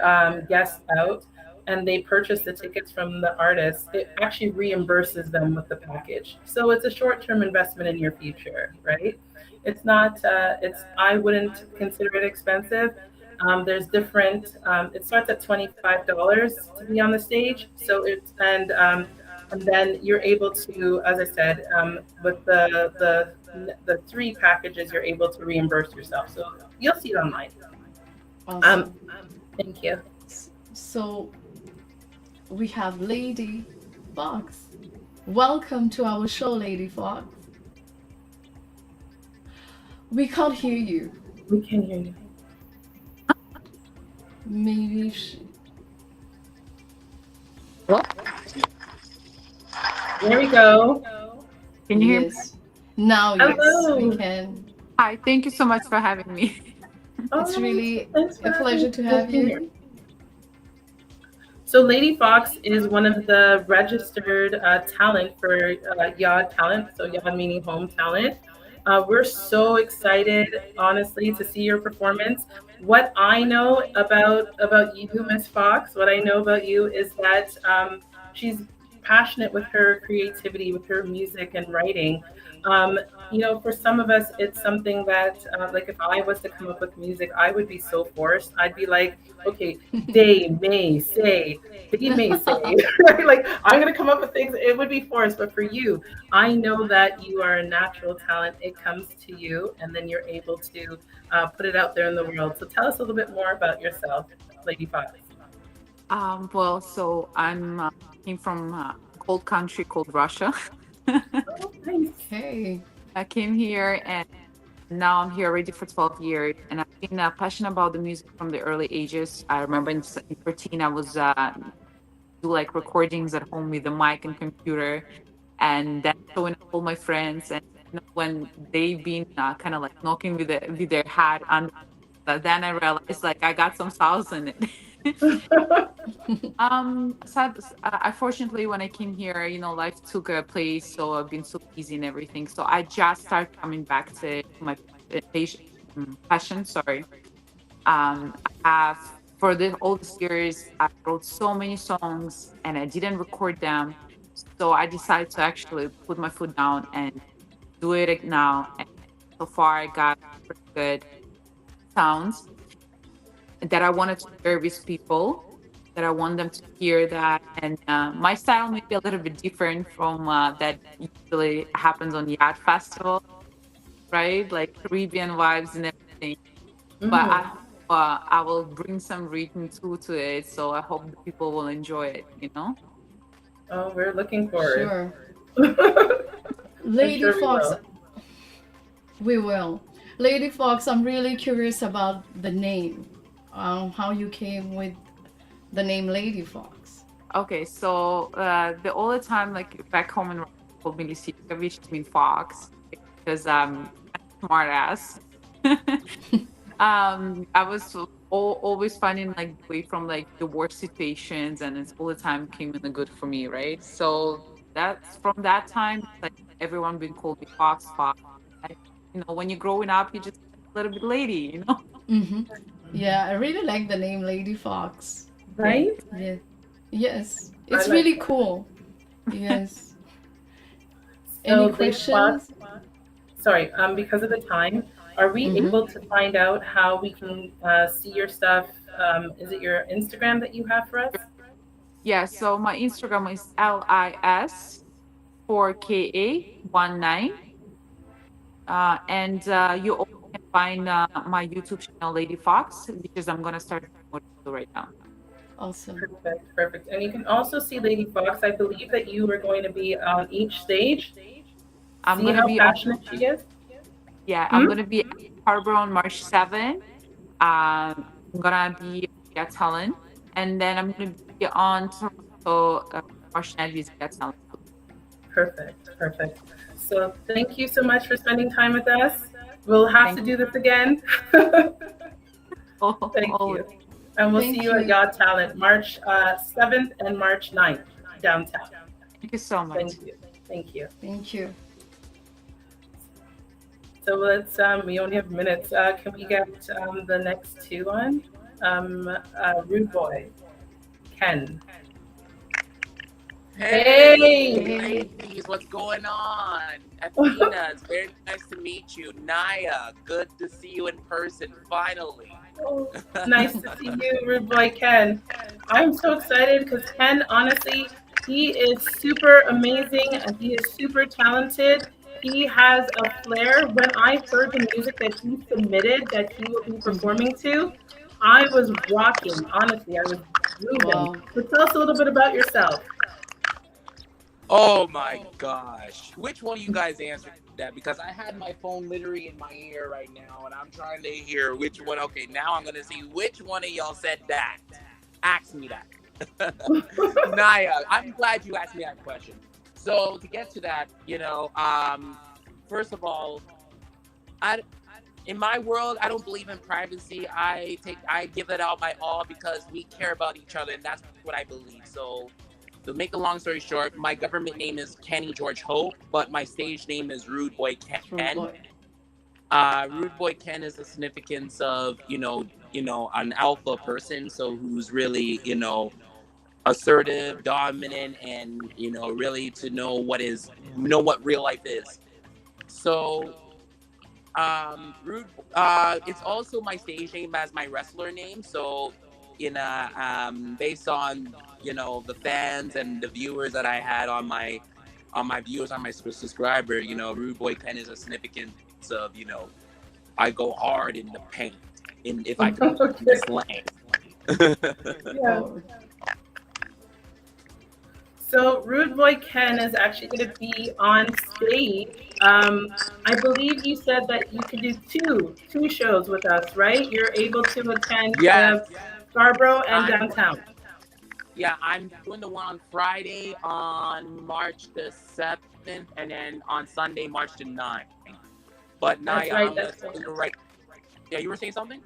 guests out and they purchase the tickets from the artist, it actually reimburses them with the package. So it's a short-term investment in your future, right? It's not, I wouldn't consider it expensive. There's different, it starts at $25 to be on the stage. So and then you're able to, as I said, with the 3 packages, you're able to reimburse yourself. So you'll see it online. Awesome. Thank you. So we have Lady Fox. Welcome to our show, Lady Fox. We can't hear you. We can hear you. Maybe There we go. Can you hear me? yes. Now, Hello. yes, we can. Hi, thank you so much for having me. It's really Thanks for a pleasure to having have me. you. So Lady Fox is one of the registered talent for Yod Talent, so Yod meaning home talent. We're so excited, honestly, to see your performance. What I know about you, Miss Fox, what I know about you is that she's passionate with her creativity, with her music and writing. Um, for some of us, it's something that, like, if I was to come up with music, I would be so forced. I'd be like, okay, they may say, they may say, right? Like, I'm going to come up with things. It would be forced. But for you, I know that you are a natural talent. It comes to you, and then you're able to put it out there in the world. So tell us a little bit more about yourself, Lady Fox. Well, so I'm came from a cold country called Russia. Oh, nice. Okay. I came here and now I'm here already for 12 years, and I've been passionate about the music from the early ages. I remember in 13 I was do like recordings at home with the mic and computer, and then showing all my friends. And when they've been kind of like knocking with their hat under, then I realized like I got some sauce in it. Unfortunately, when I came here, life took a place, so I've been so busy and everything. So I just started coming back to my passion. Sorry. I have for all these years, I wrote so many songs and I didn't record them. So I decided to actually put my foot down and do it now. And so far, I got pretty good sounds that I wanted to share with people, that I want them to hear that. And my style may be a little bit different from that usually happens on Yacht Festival, right? Like Caribbean vibes and everything. But Mhm. I will bring some rhythm to it, so I hope the people will enjoy it. Oh, we're looking forward. Sure. I'm Lady sure we Fox, will. we will. Lady Fox, I'm really curious about the name. How you came with the name Lady Fox. Okay, so all the time, like back home in Russia, called me Lisica, which means fox, because I'm a smart ass. I was always finding like the way from like the worst situations, and it's all the time came in the good for me, right? So that's from that time, like everyone been called me Fox Fox. I, when you're growing up, you just a little bit lady. Mm-hmm. Yeah, I really like the name Lady Fox. Thank Right? Yeah. Yes. I It's like really that. cool. Yes. Any So, Lady Fox, questions? sorry, because of the time, are we Mm-hmm. able to find out how we can see your stuff? Is it your Instagram that you have for us? Yeah, so my Instagram is LIS4KA19. And you also can find my YouTube channel, Lady Fox, which is I'm going to start promoting right now. Awesome. Perfect, perfect. And you can also see Lady Fox. I believe that you are going to be on each stage. I'm See going to how be on, passionate she is? yeah, I'm Hmm? going to be at Harbor on March 7th. I'm going to be at Talent. And then I'm going to be on Toronto March 9th with Get Talent. Perfect, perfect. So thank you so much for spending time with us. We'll have to Thank you. do this again. Thank Always. you. And we'll see Thank you at you. Yacht Talent March 7th and March 9th downtown. Thank you so much. Thank you. Thank you. Thank you. So let's, we only have minutes. Can we get the next two on? Rude Boy, Ken. Hey, Hey! ladies, what's going on? Athena, it's very nice to meet you. Niyah, good to see you in person, finally. Oh, nice to see you, Rude Boy Ken. I'm so excited because Ken, honestly, he is super amazing and he is super talented. He has a flair. When I heard the music that he submitted that he will be Mm-hmm. performing to, I was rocking. Honestly, I was grooving. Wow. So tell us a little bit about yourself. Oh my gosh. Which one of you guys answered that? Because I had my phone literally in my ear right now and I'm trying to hear which one. Okay, now I'm going to see which one of y'all said that. Ask me that. Niyah, I'm glad you asked me that question. So to get to that, first of all, I in my world, I don't believe in privacy. I give it out my all because we care about each other, and that's what I believe. So to make a long story short, my government name is Kenny George Hope, but my stage name is Rude Boy Rude Ken. boy. Rude Boy Ken is the significance of an alpha person, so who's really assertive, dominant, and really to know what real life is. So Rude, it's also my stage name as my wrestler name. So, based on the fans and the viewers that I had on my viewers on my subscriber, Rude Boy Ken is a significance of I go hard in the paint, in if I could use slang. Yeah. So Rude Boy Ken is actually going to be on stage. I believe you said that you could do two shows with us, right? You're able to attend Yes. Scarborough and downtown. Yeah, I'm doing the one on Friday on March the 7th, and then on Sunday, March the 9th. But now That's right, I'm that's going to write. Yeah, you were saying something?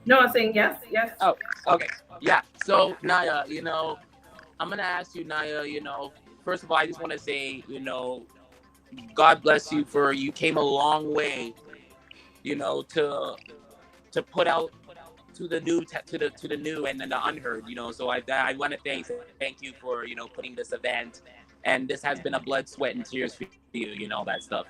No, I'm saying yes. Oh, okay. Yeah. So Niyah, I'm gonna ask you, Niyah, first of all, I just want to say, God bless you for you came a long way, to put out to the new to the new and then the unheard, So I want to thank you for putting this event, and this has been a blood, sweat, and tears for you, that stuff,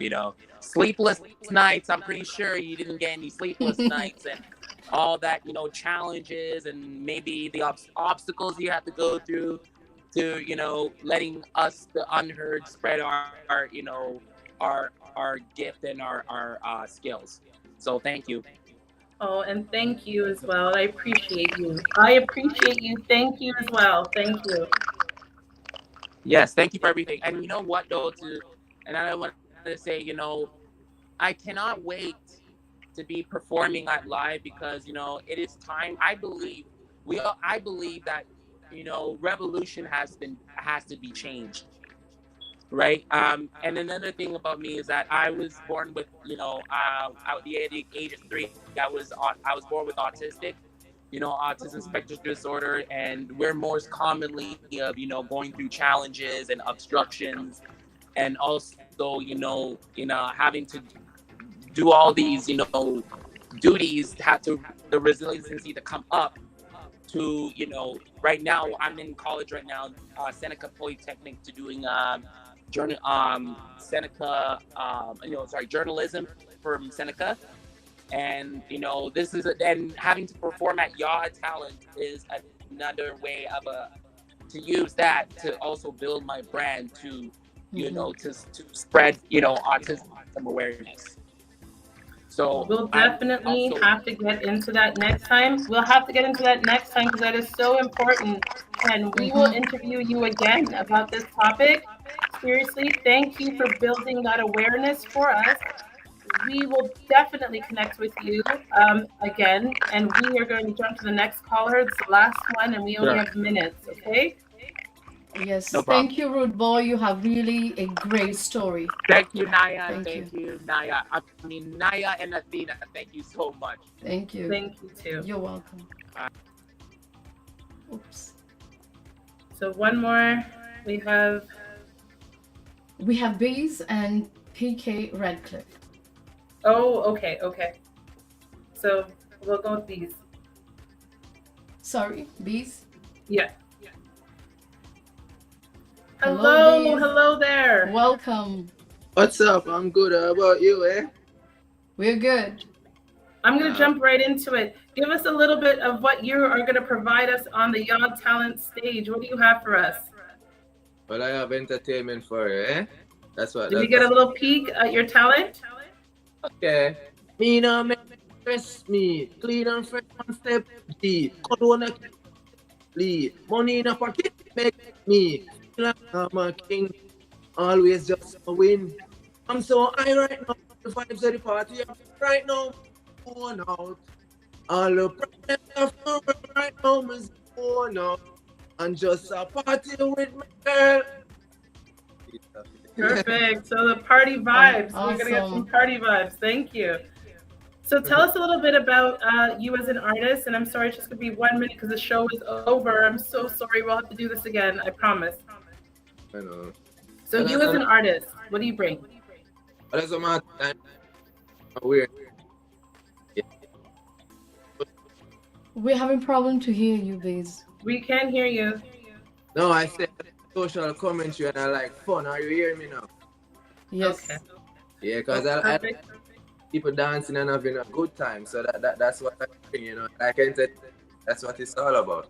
sleepless nights. I'm pretty sure you didn't get any sleepless nights and all that, challenges and maybe the obstacles you have to go through to letting us the unheard spread our gift and our skills. So thank you. Oh, and thank you as well. I appreciate you. I appreciate you. Thank you as well. Thank you. Yes, thank you for everything. And you know what though, and I want to say, I cannot wait to be performing at live because it is time. I believe that revolution has to be changed, right? And another thing about me is that I was born with at the age of 3, I was born with autism spectrum disorder, and we're most commonly of going through challenges and obstructions, and also having to do all these duties, had to the resiliency to come up to right now I'm in college right now, Seneca Polytechnic, to doing journalism from Seneca, and this is and having to perform at Yaw Talent is another way of to use that to also build my brand to to spread autism awareness. So we'll definitely have to get into that next time. We'll have to get into that next time because that is so important. And we will interview you again about this topic. Seriously, thank you for building that awareness for us. We will definitely connect with you again. And we are going to jump to the next caller. It's the last one, and we only have minutes, okay? Yes, No thank you, Rude Boy. You have really a great story. Thank you, Niyah. Thank you, Niyah. Niyah and Athena, thank you so much. Thank you. Thank you, too. You're welcome. Oops. So one more. We have Bees and PK Radcliffe. Oh, okay. So we'll go with these. Sorry, Bees? Yeah. Hello, Bees. hello there. Welcome. What's up? I'm good. How about you, eh? We're good. I'm going to jump right into it. Give us a little bit of what you are going to provide us on the Yaw Talent stage. What do you have for us? Well, I have entertainment for you, eh? That's what. Did we get a little peek at your talent? Okay. Me no make stress me. Clean and fresh on step G. Corona lead. Money in a pocket make me. I'm a king. Always just a win. I'm so high right now. The vibes of the party right now. Going out. All the problems of the world right now is going out. And just a party with my girl. Perfect. So the party vibes. Awesome. We're going to get some party vibes. Thank you. So tell us a little bit about you as an artist. And I'm sorry, it's just going to be 1 minute because the show is over. I'm so sorry. We'll have to do this again. I promise. I know. So you as an artist, what do you bring? That's what my time. Weird. Yeah. We're having problem to hear you, Biz. We can hear you. No, I said social commentary and I like fun. Are you hearing me now? Yes. Okay. Yeah, because I people dancing and having a good time. So that's what I bring, you know. I can say that's what it's all about.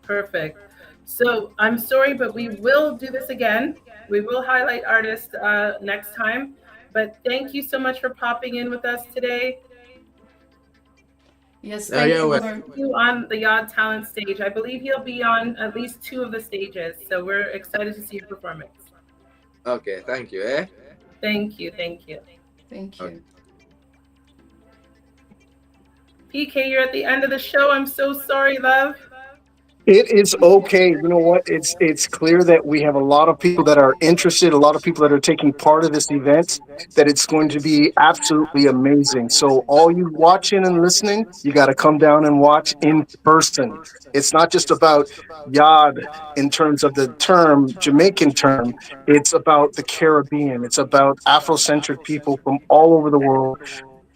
Perfect. So I'm sorry, but we will do this again. We will highlight artists next time. But thank you so much for popping in with us today. Yes, Yeah, thank yeah, you. well. very- You on the Yod Talent stage. I believe he'll be on at least 2 of the stages. So we're excited to see your performance. Okay, thank you, eh? Thank you. Thank you. Thank you. Okay. PK, you're at the end of the show. I'm so sorry, love. It is okay. You know what? It's clear that we have a lot of people that are interested, a lot of people that are taking part of this event, that it's going to be absolutely amazing. So all you watching and listening, you got to come down and watch in person. It's not just about Yad in terms of the term, Jamaican term. It's about the Caribbean. It's about Afrocentric people from all over the world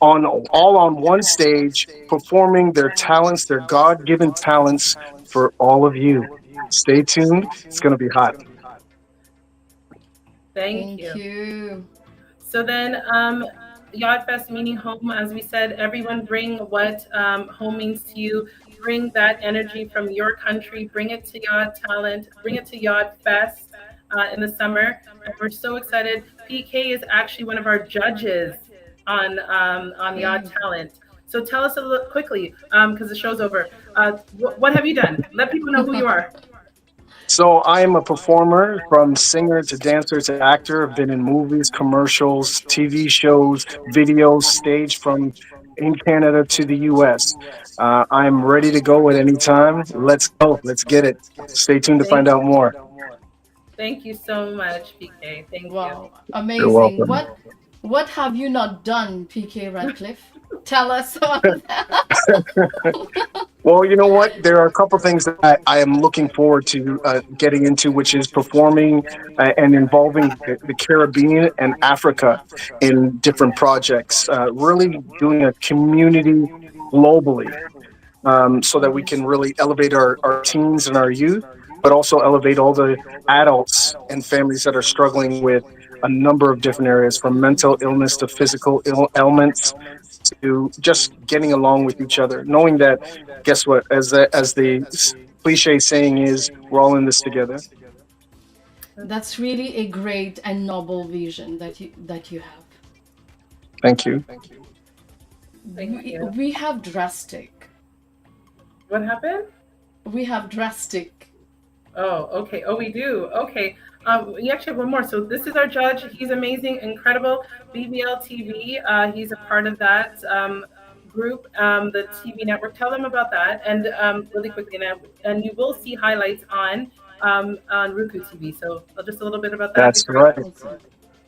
on all on one stage performing their talents, their God-given talents for all of you. Stay tuned. It's going to be hot. Thank Thank you. So then, Yod Fest meaning home, as we said, everyone bring what home means to you. Bring that energy from your country. Bring it to Yod Talent. Bring it to Yod Fest in the summer. And we're so excited. PK is actually one of our judges on Yod Talent. So tell us a little quickly, because the show's over. What have you done? Let people know who you are. So I am a performer from singer to dancer to actor. I've been in movies, commercials, TV shows, videos, stage from in Canada to the US. I'm ready to go at any time. Let's go. Let's get it. Stay tuned to find out more. Thank you so much, PK. Thank you. Wow, You're amazing. welcome. What have you not done, PK Radcliffe? Tell us about that. Well, you know what? There are a couple things that I am looking forward to getting into, which is performing and involving the Caribbean and Africa in different projects. Really doing a community globally, so that we can really elevate our teens and our youth, but also elevate all the adults and families that are struggling with a number of different areas, from mental illness to physical ailments, to just getting along with each other, knowing that, guess what, as the cliche saying is, we're all in this together. That's really a great and noble vision that you have. Thank you. Thank you. We have drastic. What happened? We have drastic. Oh, okay. Oh, we do. Okay. We actually have one more. So this is our judge. He's amazing, incredible. BBL TV. He's a part of that group, the TV network. Tell them about that, and really quickly now, and you will see highlights on Roku TV. So just a little bit about that. That's right.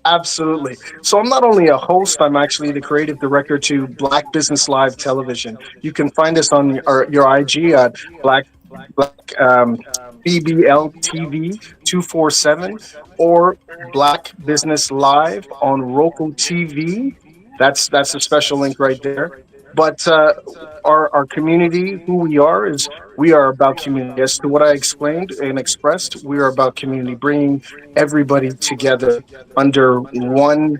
Absolutely. So I'm not only a host, I'm actually the creative director to Black Business Live Television. You can find us on your IG at Black BBL TV 247 or Black Business Live on Roku TV. That's a special link right there. But our community, who we are about community. As to what I explained and expressed, we are about community, bringing everybody together under one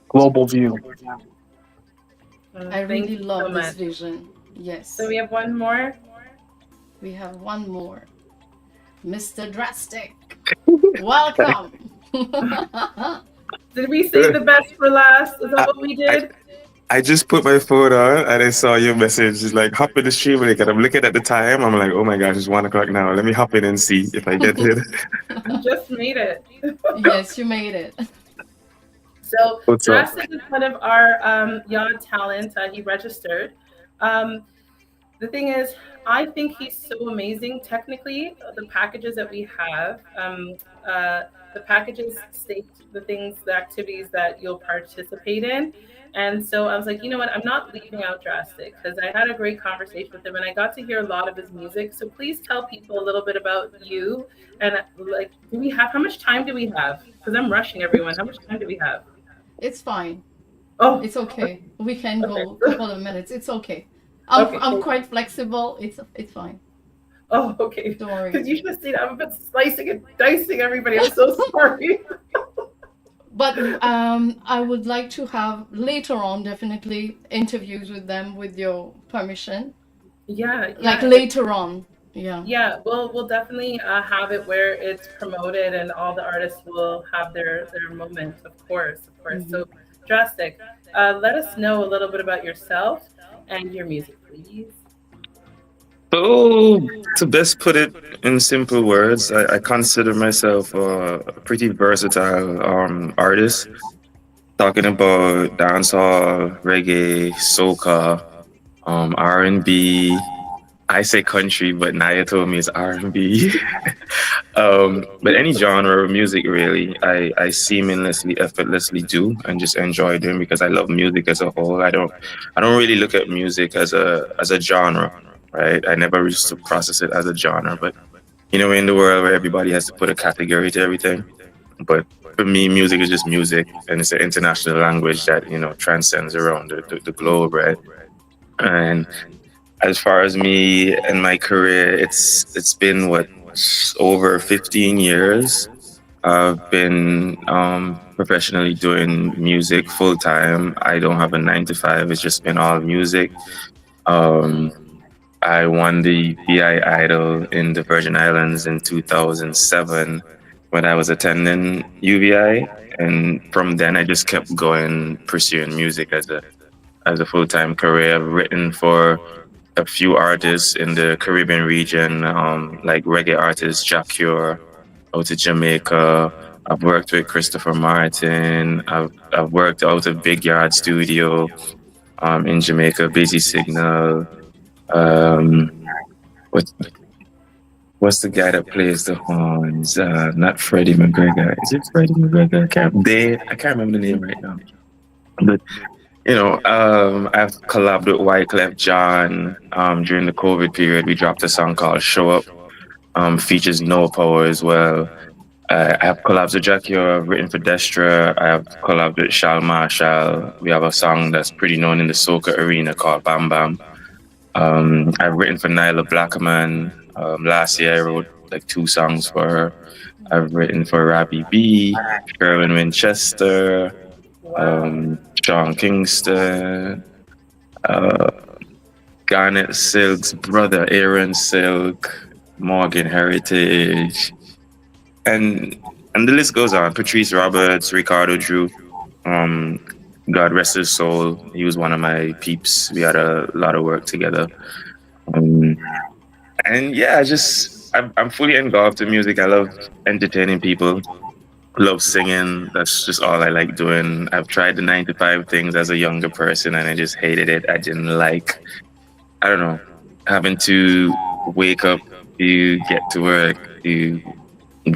global view. I really love this vision. Yes. So we have one more. We have one more. Mr. Drastic. Welcome. Did we save the best for last? Is that what we did? I just put my phone on and I saw your message. It's like, hop in the stream link. And I'm looking at the time. I'm like, oh my gosh, it's 1 o'clock now. Let me hop in and see if I get it. You just made it. Yes, you made it. So What's up? Drastic is one of our Yod Talent. He registered. The thing is, I think he's so amazing. Technically, the packages that we have, the packages state the things, the activities that you'll participate in. And so I was like, you know what? I'm not leaving out Drastic because I had a great conversation with him and I got to hear a lot of his music. So please tell people a little bit about you and like, do we have, how much time do we have? Because I'm rushing everyone. How much time do we have? It's fine. Oh, It's okay. We can okay. go a couple of minutes. It's okay. I'm Okay. I'm quite flexible. It's fine. Oh, okay. Don't worry. Because you should have seen I'm a bit slicing and dicing everybody. I'm so sorry. But I would like to have later on definitely interviews with them with your permission. Yeah, Like yeah, later on. Yeah. yeah. We'll definitely have it where it's promoted and all the artists will have their moment. Of course, of course. Hmm. So, Drastic, let us know a little bit about yourself and your music, please. So, to best put it in simple words, I consider myself a pretty versatile artist. Talking about dancehall, reggae, soca, R&B. I say country, but Niyah told me it's R&B. But any genre of music, really, I seamlessly, effortlessly do and just enjoy doing because I love music as a whole. I don't really look at music as a genre, right? I never used to process it as a genre, but we're in the world where everybody has to put a category to everything. But for me, music is just music, and it's an international language that transcends around the globe, right? And as far as me and my career, it's been what, over 15 years. I've been professionally doing music full time. I don't have a 9 to 5. It's just been all music. Um, I won the BI Idol in the Virgin Islands in 2007 when I was attending UVI, and from then I just kept going, pursuing music as a full time career. I've written for a few artists in the Caribbean region, like reggae artist Jack Cure out of Jamaica. I've worked with Christopher Martin. I've worked out of Big Yard Studio in Jamaica, Busy Signal. Um, what what's the guy that plays the horns? Not Freddie McGregor. Is it Freddie McGregor? I can't remember the name right now. But I've collabed with Wyclef John during the COVID period. We dropped a song called Show Up, features No Power as well. I have collabs with Jackie, I've written for Destra. I have collabed with Shal Marshall. We have a song that's pretty known in the soca arena called Bam Bam. I've written for Nyla Blackman. Last year I wrote like 2 songs for her. I've written for Robbie B, Sherwin Winchester, Sean Kingston, uh, Garnet Silk's brother, Aaron Silk, Morgan Heritage, and the list goes on. Patrice Roberts, Ricardo Drew, um, God rest his soul. He was one of my peeps. We had a lot of work together. Um, and yeah, I'm fully engulfed in music. I love entertaining people. Love singing. That's just all I like doing. I've tried the 9 to 5 things as a younger person and I just hated it. I didn't like, I don't know, having to wake up, you get to work, you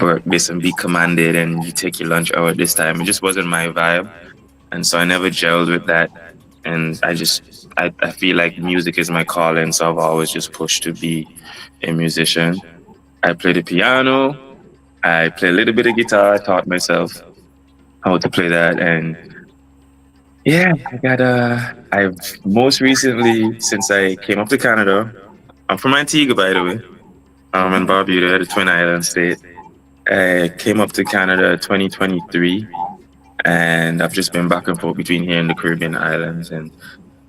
work this and be commanded and you take your lunch hour this time. It just wasn't my vibe. And so I never gelled with that. And I feel like music is my calling. So I've always just pushed to be a musician. I play the piano. I play a little bit of guitar. I taught myself how to play that. And yeah, I've most recently, since I came up to Canada, I'm from Antigua, by the way, in Barbuda, the Twin Island state. I came up to Canada 2023, and I've just been back and forth between here and the Caribbean islands. And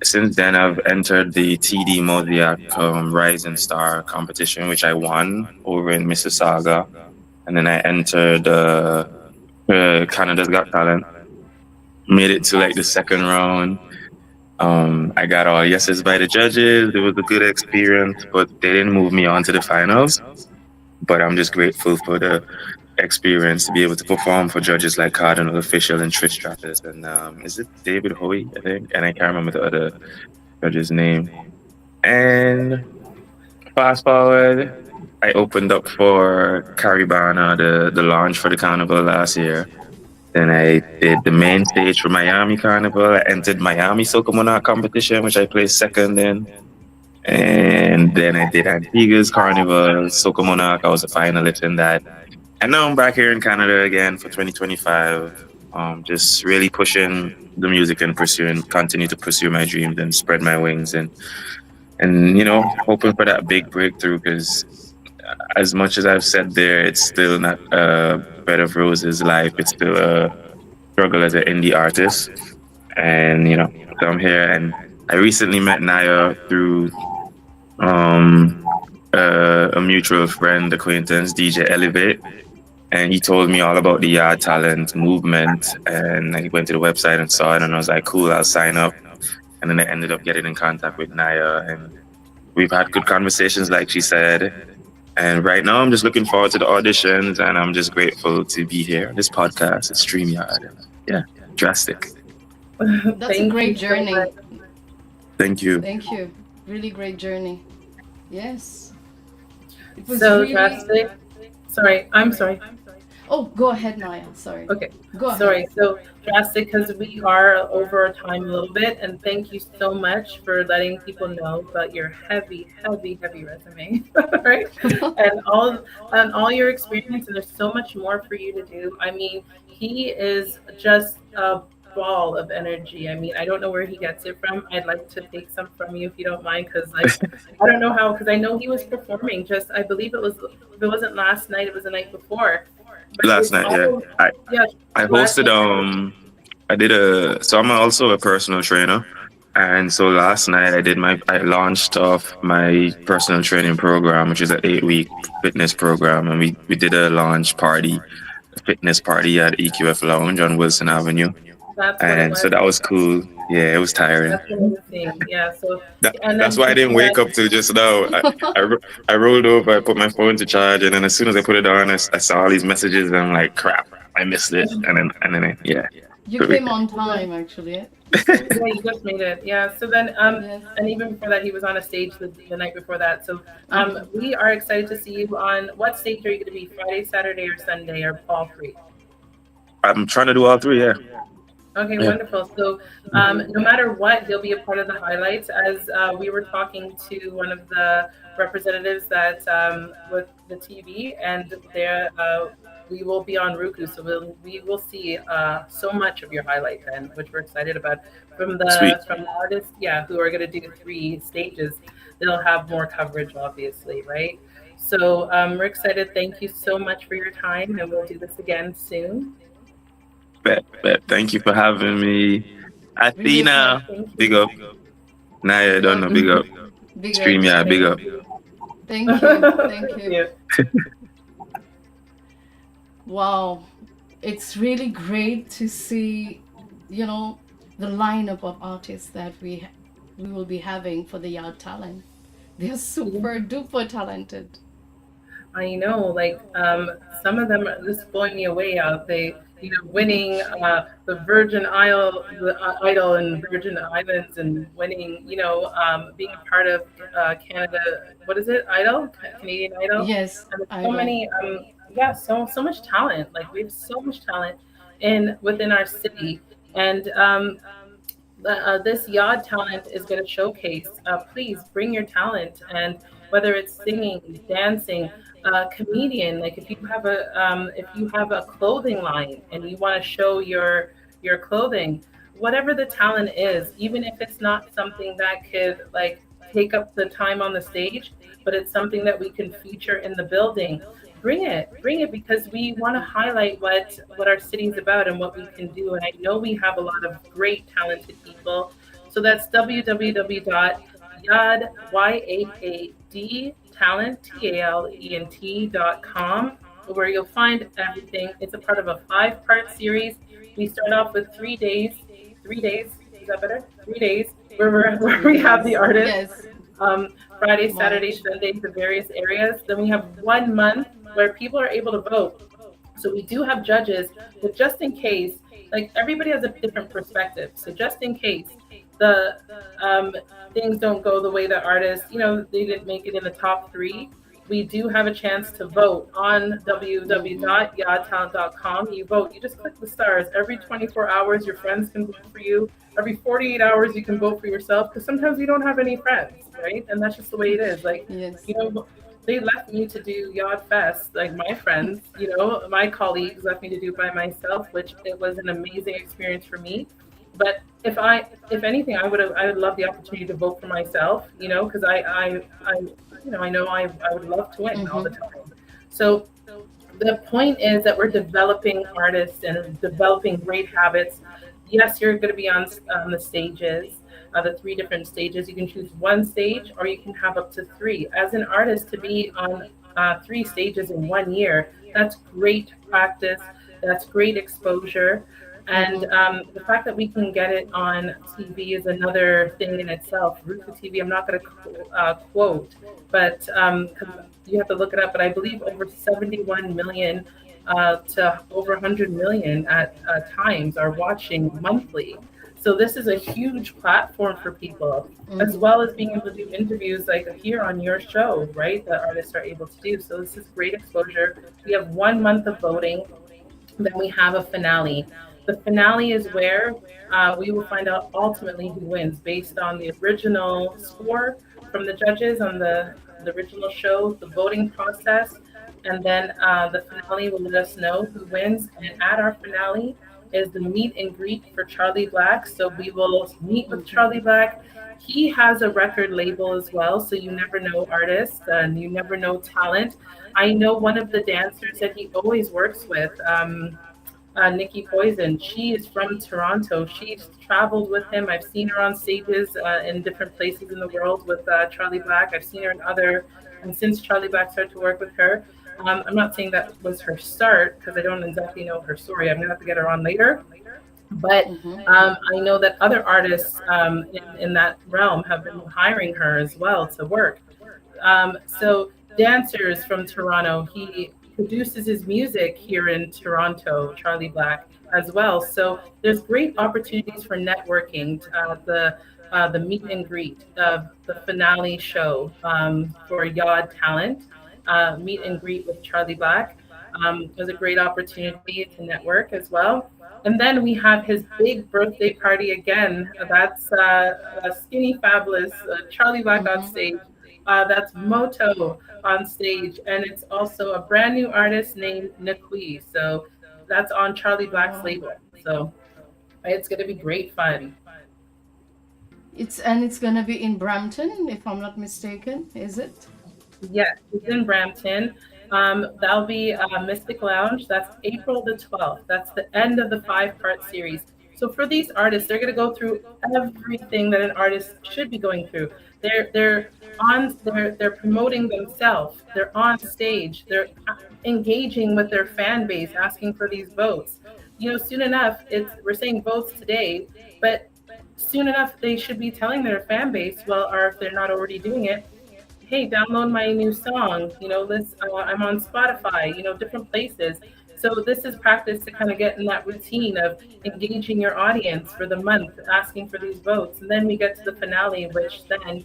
since then, I've entered the TD Mosaic Rising Star competition, which I won over in Mississauga. And then I entered Canada's Got Talent. Made it to like the second round. I got all yeses by the judges. It was a good experience, but they didn't move me on to the finals. But I'm just grateful for the experience to be able to perform for judges like Cardinal Official and Trish Stratus. And is it David Hoey, I think? And I can't remember the other judge's name. And fast forward, I opened up for Caribana, the launch for the carnival last year. Then I did the main stage for Miami Carnival. I entered Miami Soca Monarch competition, which I placed second in. And then I did Antigua's Carnival, Soca Monarch. I was a finalist in that. And now I'm back here in Canada again for 2025. Just really pushing the music and continue to pursue my dreams and spread my wings and hoping for that big breakthrough, because as much as I've said there, it's still not a bed of roses life. It's still a struggle as an indie artist. And, so I'm here. And I recently met Niyah through a mutual friend, acquaintance, DJ Elevate. And he told me all about the Yard Talent movement. And I went to the website and saw it. And I was like, cool, I'll sign up. And then I ended up getting in contact with Niyah. And we've had good conversations, like she said. And right now, I'm just looking forward to the auditions, and I'm just grateful to be here on this podcast at StreamYard. Yeah, drastic. That's a great journey. Thank you. Thank you. Really great journey. Yes. It was So really... drastic. Sorry, I'm sorry. Oh, go ahead, Niyah. Sorry. Okay. Go ahead. Sorry. So drastic, because we are over time a little bit, and thank you so much for letting people know about your heavy resume, right? and all your experience, and there's so much more for you to do. I mean, he is just a ball of energy. I mean, I don't know where he gets it from. I'd like to take some from you if you don't mind, because I don't know how, because I know he was performing I believe if it wasn't last night, it was the night before. Last night, yeah. I hosted so I'm also a personal trainer. And so last night I launched off my personal training program, which is an 8-week fitness program. And we did a launch party, a fitness party at EQF Lounge on Wilson Avenue. So that was cool. Yeah, it was tiring. That's amazing. Yeah, so that's why I didn't wake up till just now. I rolled over, I put my phone to charge, and then as soon as I put it on, I saw all these messages, and I'm like, crap, I missed it. And then yeah. You came on time, actually. Yeah, you just made it. Yeah. So then, and even before that, he was on a stage the night before that. So, we are excited to see you on what stage are you going to be? Friday, Saturday, or Sunday, or all three? I'm trying to do all three. Yeah. Okay, wonderful. So no matter what, he'll be a part of the highlights. As we were talking to one of the representatives that with the TV, and we will be on Roku, so we will see so much of your highlight then, which we're excited about. From the artists, who are going to do 3 stages, they'll have more coverage, obviously, right? So we're excited. Thank you so much for your time, and we'll do this again soon. Bet. Thank you for having me. Athena, big up. Niyah, I don't know, big up. StreamYard, big up. Thank you. Wow. It's really great to see, the lineup of artists that we will be having for the Yard Talent. They're super duper talented. I know, some of them are just blowing me away out. They winning the Virgin Idol and Virgin Islands, and winning, being a part of Canada. What is it? Idol? Canadian Idol? Yes. And so many, so much talent. We have so much talent within our city. And this Yard Talent is going to showcase. Please bring your talent, and whether it's singing, dancing, comedian, if you have a clothing line and you want to show your clothing, whatever the talent is, even if it's not something that could take up the time on the stage, but it's something that we can feature in the building, bring it, because we want to highlight what our city is about and what we can do. And I know we have a lot of great talented people. So that's www.talent.com, where you'll find everything. It's a part of a 5-part series. We start off with 3 days. 3 days, is that better? 3 days where we have the artists. Friday, Saturday, Sunday, the various areas. Then we have 1 month where people are able to vote. So we do have judges, but just in case, everybody has a different perspective. So just in case, the things don't go the way that artists, they didn't make it in the top three, we do have a chance to vote on www.yadtalent.com. You vote, you just click the stars. Every 24 hours, your friends can vote for you. Every 48 hours, you can vote for yourself, because sometimes you don't have any friends, right? And that's just the way it is. Like, Yes. they left me to do Yard Fest, like my friends, my colleagues left me to do it by myself, which it was an amazing experience for me. But if anything, I would love the opportunity to vote for myself, because I know I would love to win all the time. So the point is that we're developing artists and developing great habits. Yes, you're going to be on the stages, the three different stages. You can choose one stage, or you can have up to three. As an artist, to be on three stages in 1 year, that's great practice. That's great exposure. And the fact that we can get it on TV is another thing in itself. Root for TV, I'm not going to quote, but 'cause you have to look it up. But I believe over 71 million to over 100 million at times are watching monthly. So this is a huge platform for people, as well as being able to do interviews like here on your show, right? That artists are able to do. So this is great exposure. We have 1 month of voting. Then we have a finale. The finale is where we will find out ultimately who wins based on the original score from the judges on the original show, the voting process, and then the finale will let us know who wins. And at our finale is the meet and greet for Charly Black. So we will meet with Charly Black. He has a record label as well, so you never know artists and you never know talent. I know one of the dancers that he always works with, Nikki Poison. She is from Toronto. She's traveled with him. I've seen her on stages in different places in the world with Charly Black. I've seen her in and since Charly Black started to work with her. I'm not saying that was her start, because I don't exactly know her story. I'm going to have to get her on later. But I know that other artists in that realm have been hiring her as well to work. So dancers from Toronto, he produces his music here in Toronto, Charly Black, as well. So there's great opportunities for networking. The meet and greet of the finale show for Yard Talent, meet and greet with Charly Black. Was a great opportunity to network as well. And then we have his big birthday party again. That's Skinny Fabulous, Charly Black on stage. That's Moto on stage. And it's also a brand new artist named Nakui. So that's on Charly Black's label. So it's going to be great fun. It's going to be in Brampton, if I'm not mistaken, is it? Yes, it's in Brampton. That'll be Mystic Lounge. That's April the 12th. That's the end of the 5-part series. So for these artists, they're going to go through everything that an artist should be going through. They're promoting themselves. They're on stage. They're engaging with their fan base, asking for these votes. Soon enough, we're saying votes today, but soon enough they should be telling their fan base, or if they're not already doing it, hey, download my new song. I'm on Spotify. Different places. So this is practice to kind of get in that routine of engaging your audience for the month, asking for these votes. And then we get to the finale, which then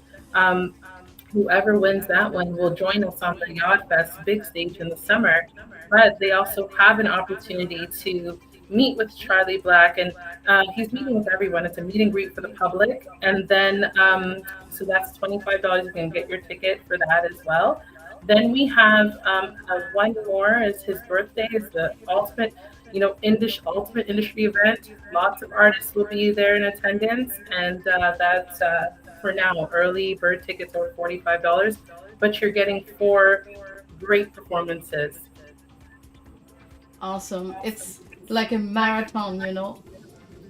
whoever wins that one will join us on the Yacht Fest big stage in the summer. But they also have an opportunity to meet with Charly Black, and he's meeting with everyone. It's a meet and greet for the public. And then, so that's $25. You can get your ticket for that as well. Then we have one more is his birthday. Is the ultimate, ultimate industry event. Lots of artists will be there in attendance, and that's for now. Early bird tickets are $45, but you're getting 4 great performances. Awesome! It's like a marathon,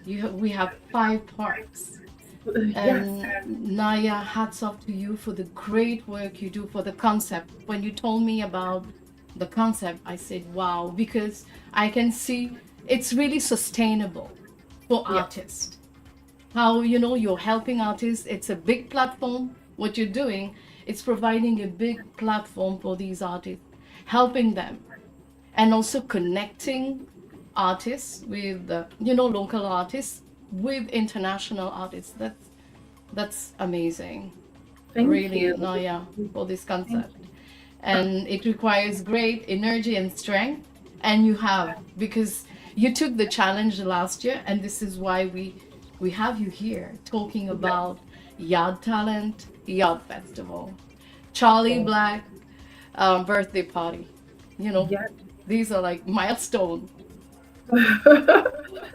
we have 5 parts. And Niyah, hats off to you for the great work you do for the concept. When you told me about the concept, I said, wow, because I can see it's really sustainable for artists. How, you're helping artists. It's a big platform. What you're doing, it's providing a big platform for these artists, helping them, and also connecting artists with local artists with international artists. That's amazing. Thank Really, you. Niyah, for this concept. And it requires great energy and strength, and you have, because you took the challenge last year, and this is why we have you here talking about Yard Talent, Yard Festival, Charlie Black birthday party. You know, Yes. these are like milestones.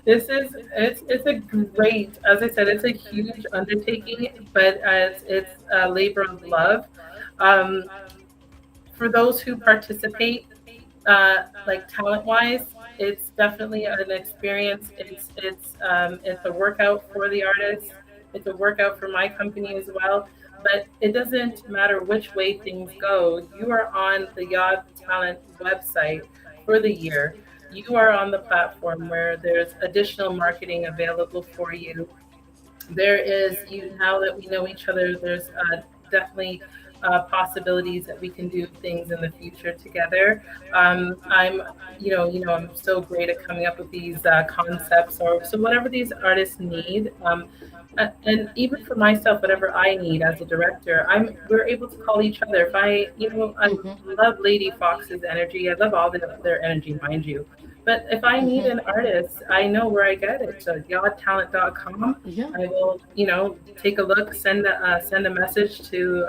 It's a great, as I said, it's a huge undertaking, but it's a labor of love. Um, for those who participate, like talent wise, it's definitely an experience. It's a workout for the artists. It's a workout for my company as well. But it doesn't matter which way things go. You are on the Yod Talent website for the year. You are on the platform where there's additional marketing available for you. There is, you now that we know each other, there's definitely possibilities that we can do things in the future together. I'm, I'm so great at coming up with these concepts, or so whatever these artists need. And even for myself, whatever I need as a director, we're able to call each other. If I love Lady Fox's energy. I love all their energy, mind you. But if I need an artist, I know where I get it. So yodtalent.com. Yeah. I will, take a look, send a message to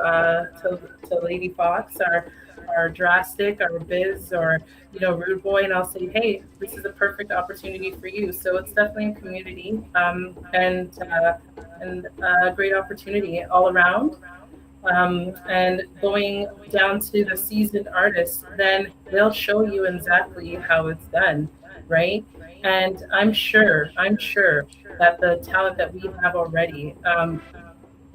Lady Fox, our Drastic, our Biz, or Rude Boy, and I'll say, hey, this is a perfect opportunity for you. So it's definitely a community, and a great opportunity all around. And going down to the seasoned artists, then they'll show you exactly how it's done, right? And I'm sure that the talent that we have already,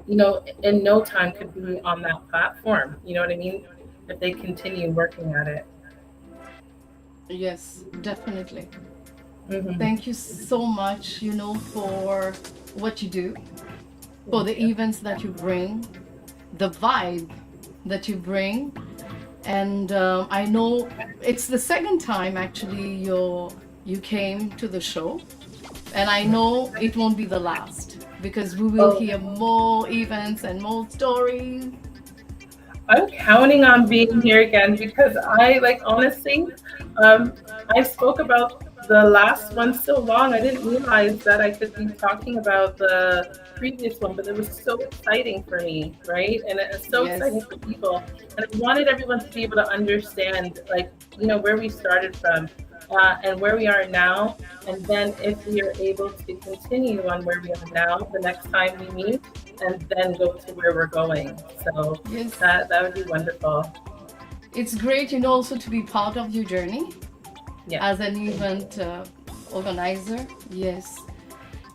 in no time could be on that platform. You know what I mean? If they continue working at it. Yes, definitely. Mhm. Thank you so much, for what you do, for the events that you bring, the vibe that you bring. And I know it's the second time actually you came to the show, and I know it won't be the last, because we will Oh. hear more events and more stories. I'm counting on being here again because honestly, I spoke about the last one so long. I didn't realize that I could be talking about the previous one, but it was so exciting for me, right? And it was so Yes. exciting for people. And I wanted everyone to be able to understand, where we started from, and where we are now. And then if we are able to continue on where we are now the next time we meet, and then go to where we're going. So Yes. that would be wonderful. It's great, also to be part of your journey Yeah. as an event organizer. Yes.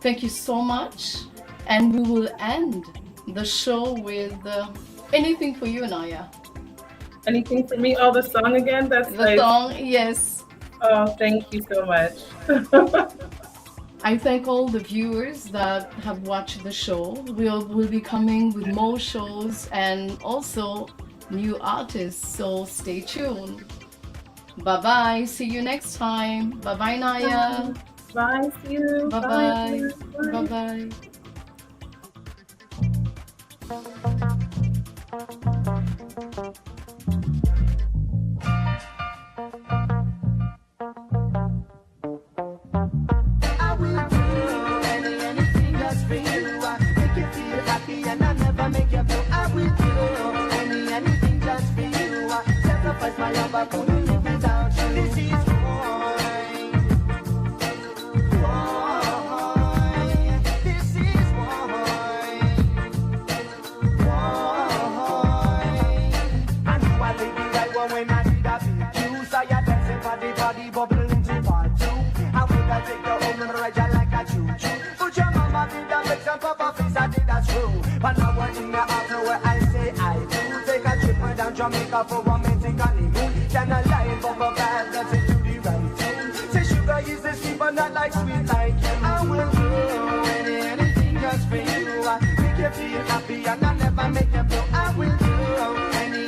Thank you so much. And we will end the show with anything for you, Niyah. Anything for me? Oh, the song again? That's The nice. song, yes. Oh, thank you so much. I thank all the viewers that have watched the show. We'll be coming with more shows and also new artists, so stay tuned. Bye-bye. See you next time. Bye-bye, Niyah. Bye. See you. Bye-bye. Bye. Bye-bye. I will do anything just for you. I make you feel happy and I never make you blue. I will do anything just for you. I sacrifice my love, I couldn't live without you. This is why. This is why. I knew I did the right one when I did a big you. So you're dancing for the body, bubbling to part two. I would have take your home and ride you like a choo-choo. But your mama did that, make some papa face, I did that's true. But now we're in the after where I say I do. Take a trip down Jamaica for romantic honeymoon. Can I lie for the bad, that's it to the right tune. Say sugar is the sweet, but not like sweet like you. I will do anything just for you. I make you feel happy and I never make you blue. I will do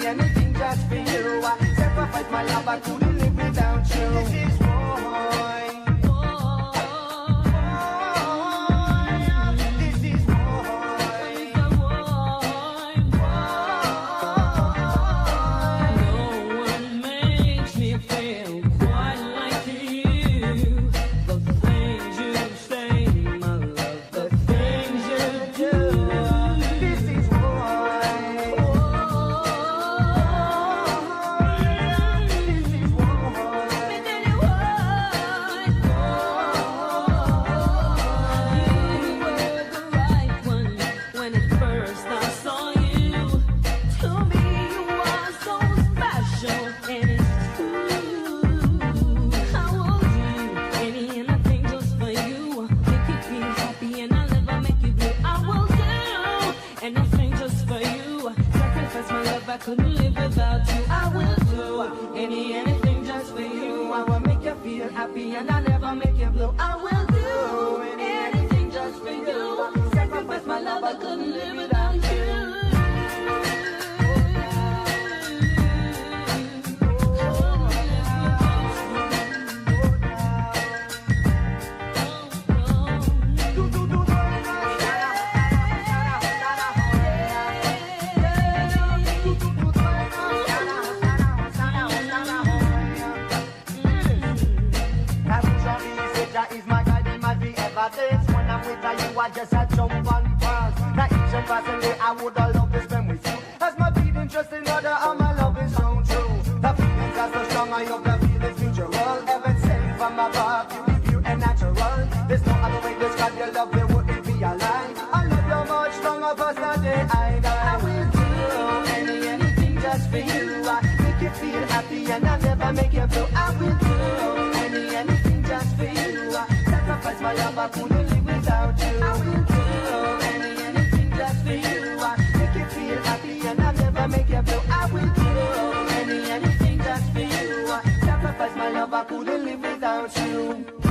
anything just for you. I sacrifice my love, I couldn't live without you. This is why. This is why. happy and I never make you blue. I will do anything just for you. Sacrifice my love, I couldn't live without you. When I'm with her, you are just a jump and pass. Now each and every day I would have loved to spend with you. As my beat interest in other, and my love is so true. The feelings are so strong, I hope the feelings mutual. Heaven sent from above, you be pure and natural. There's no other way to describe your love, there wouldn't be a lie. I love you much longer past the day I die. I will do anything just for you. I make you feel happy and I never make you blue. I will do anything just for you. Sacrifice my love, I couldn't live without you. I will do anything just for you. I make you feel happy and I never make you blue. I will do anything just for you. Sacrifice my love, I couldn't live without you.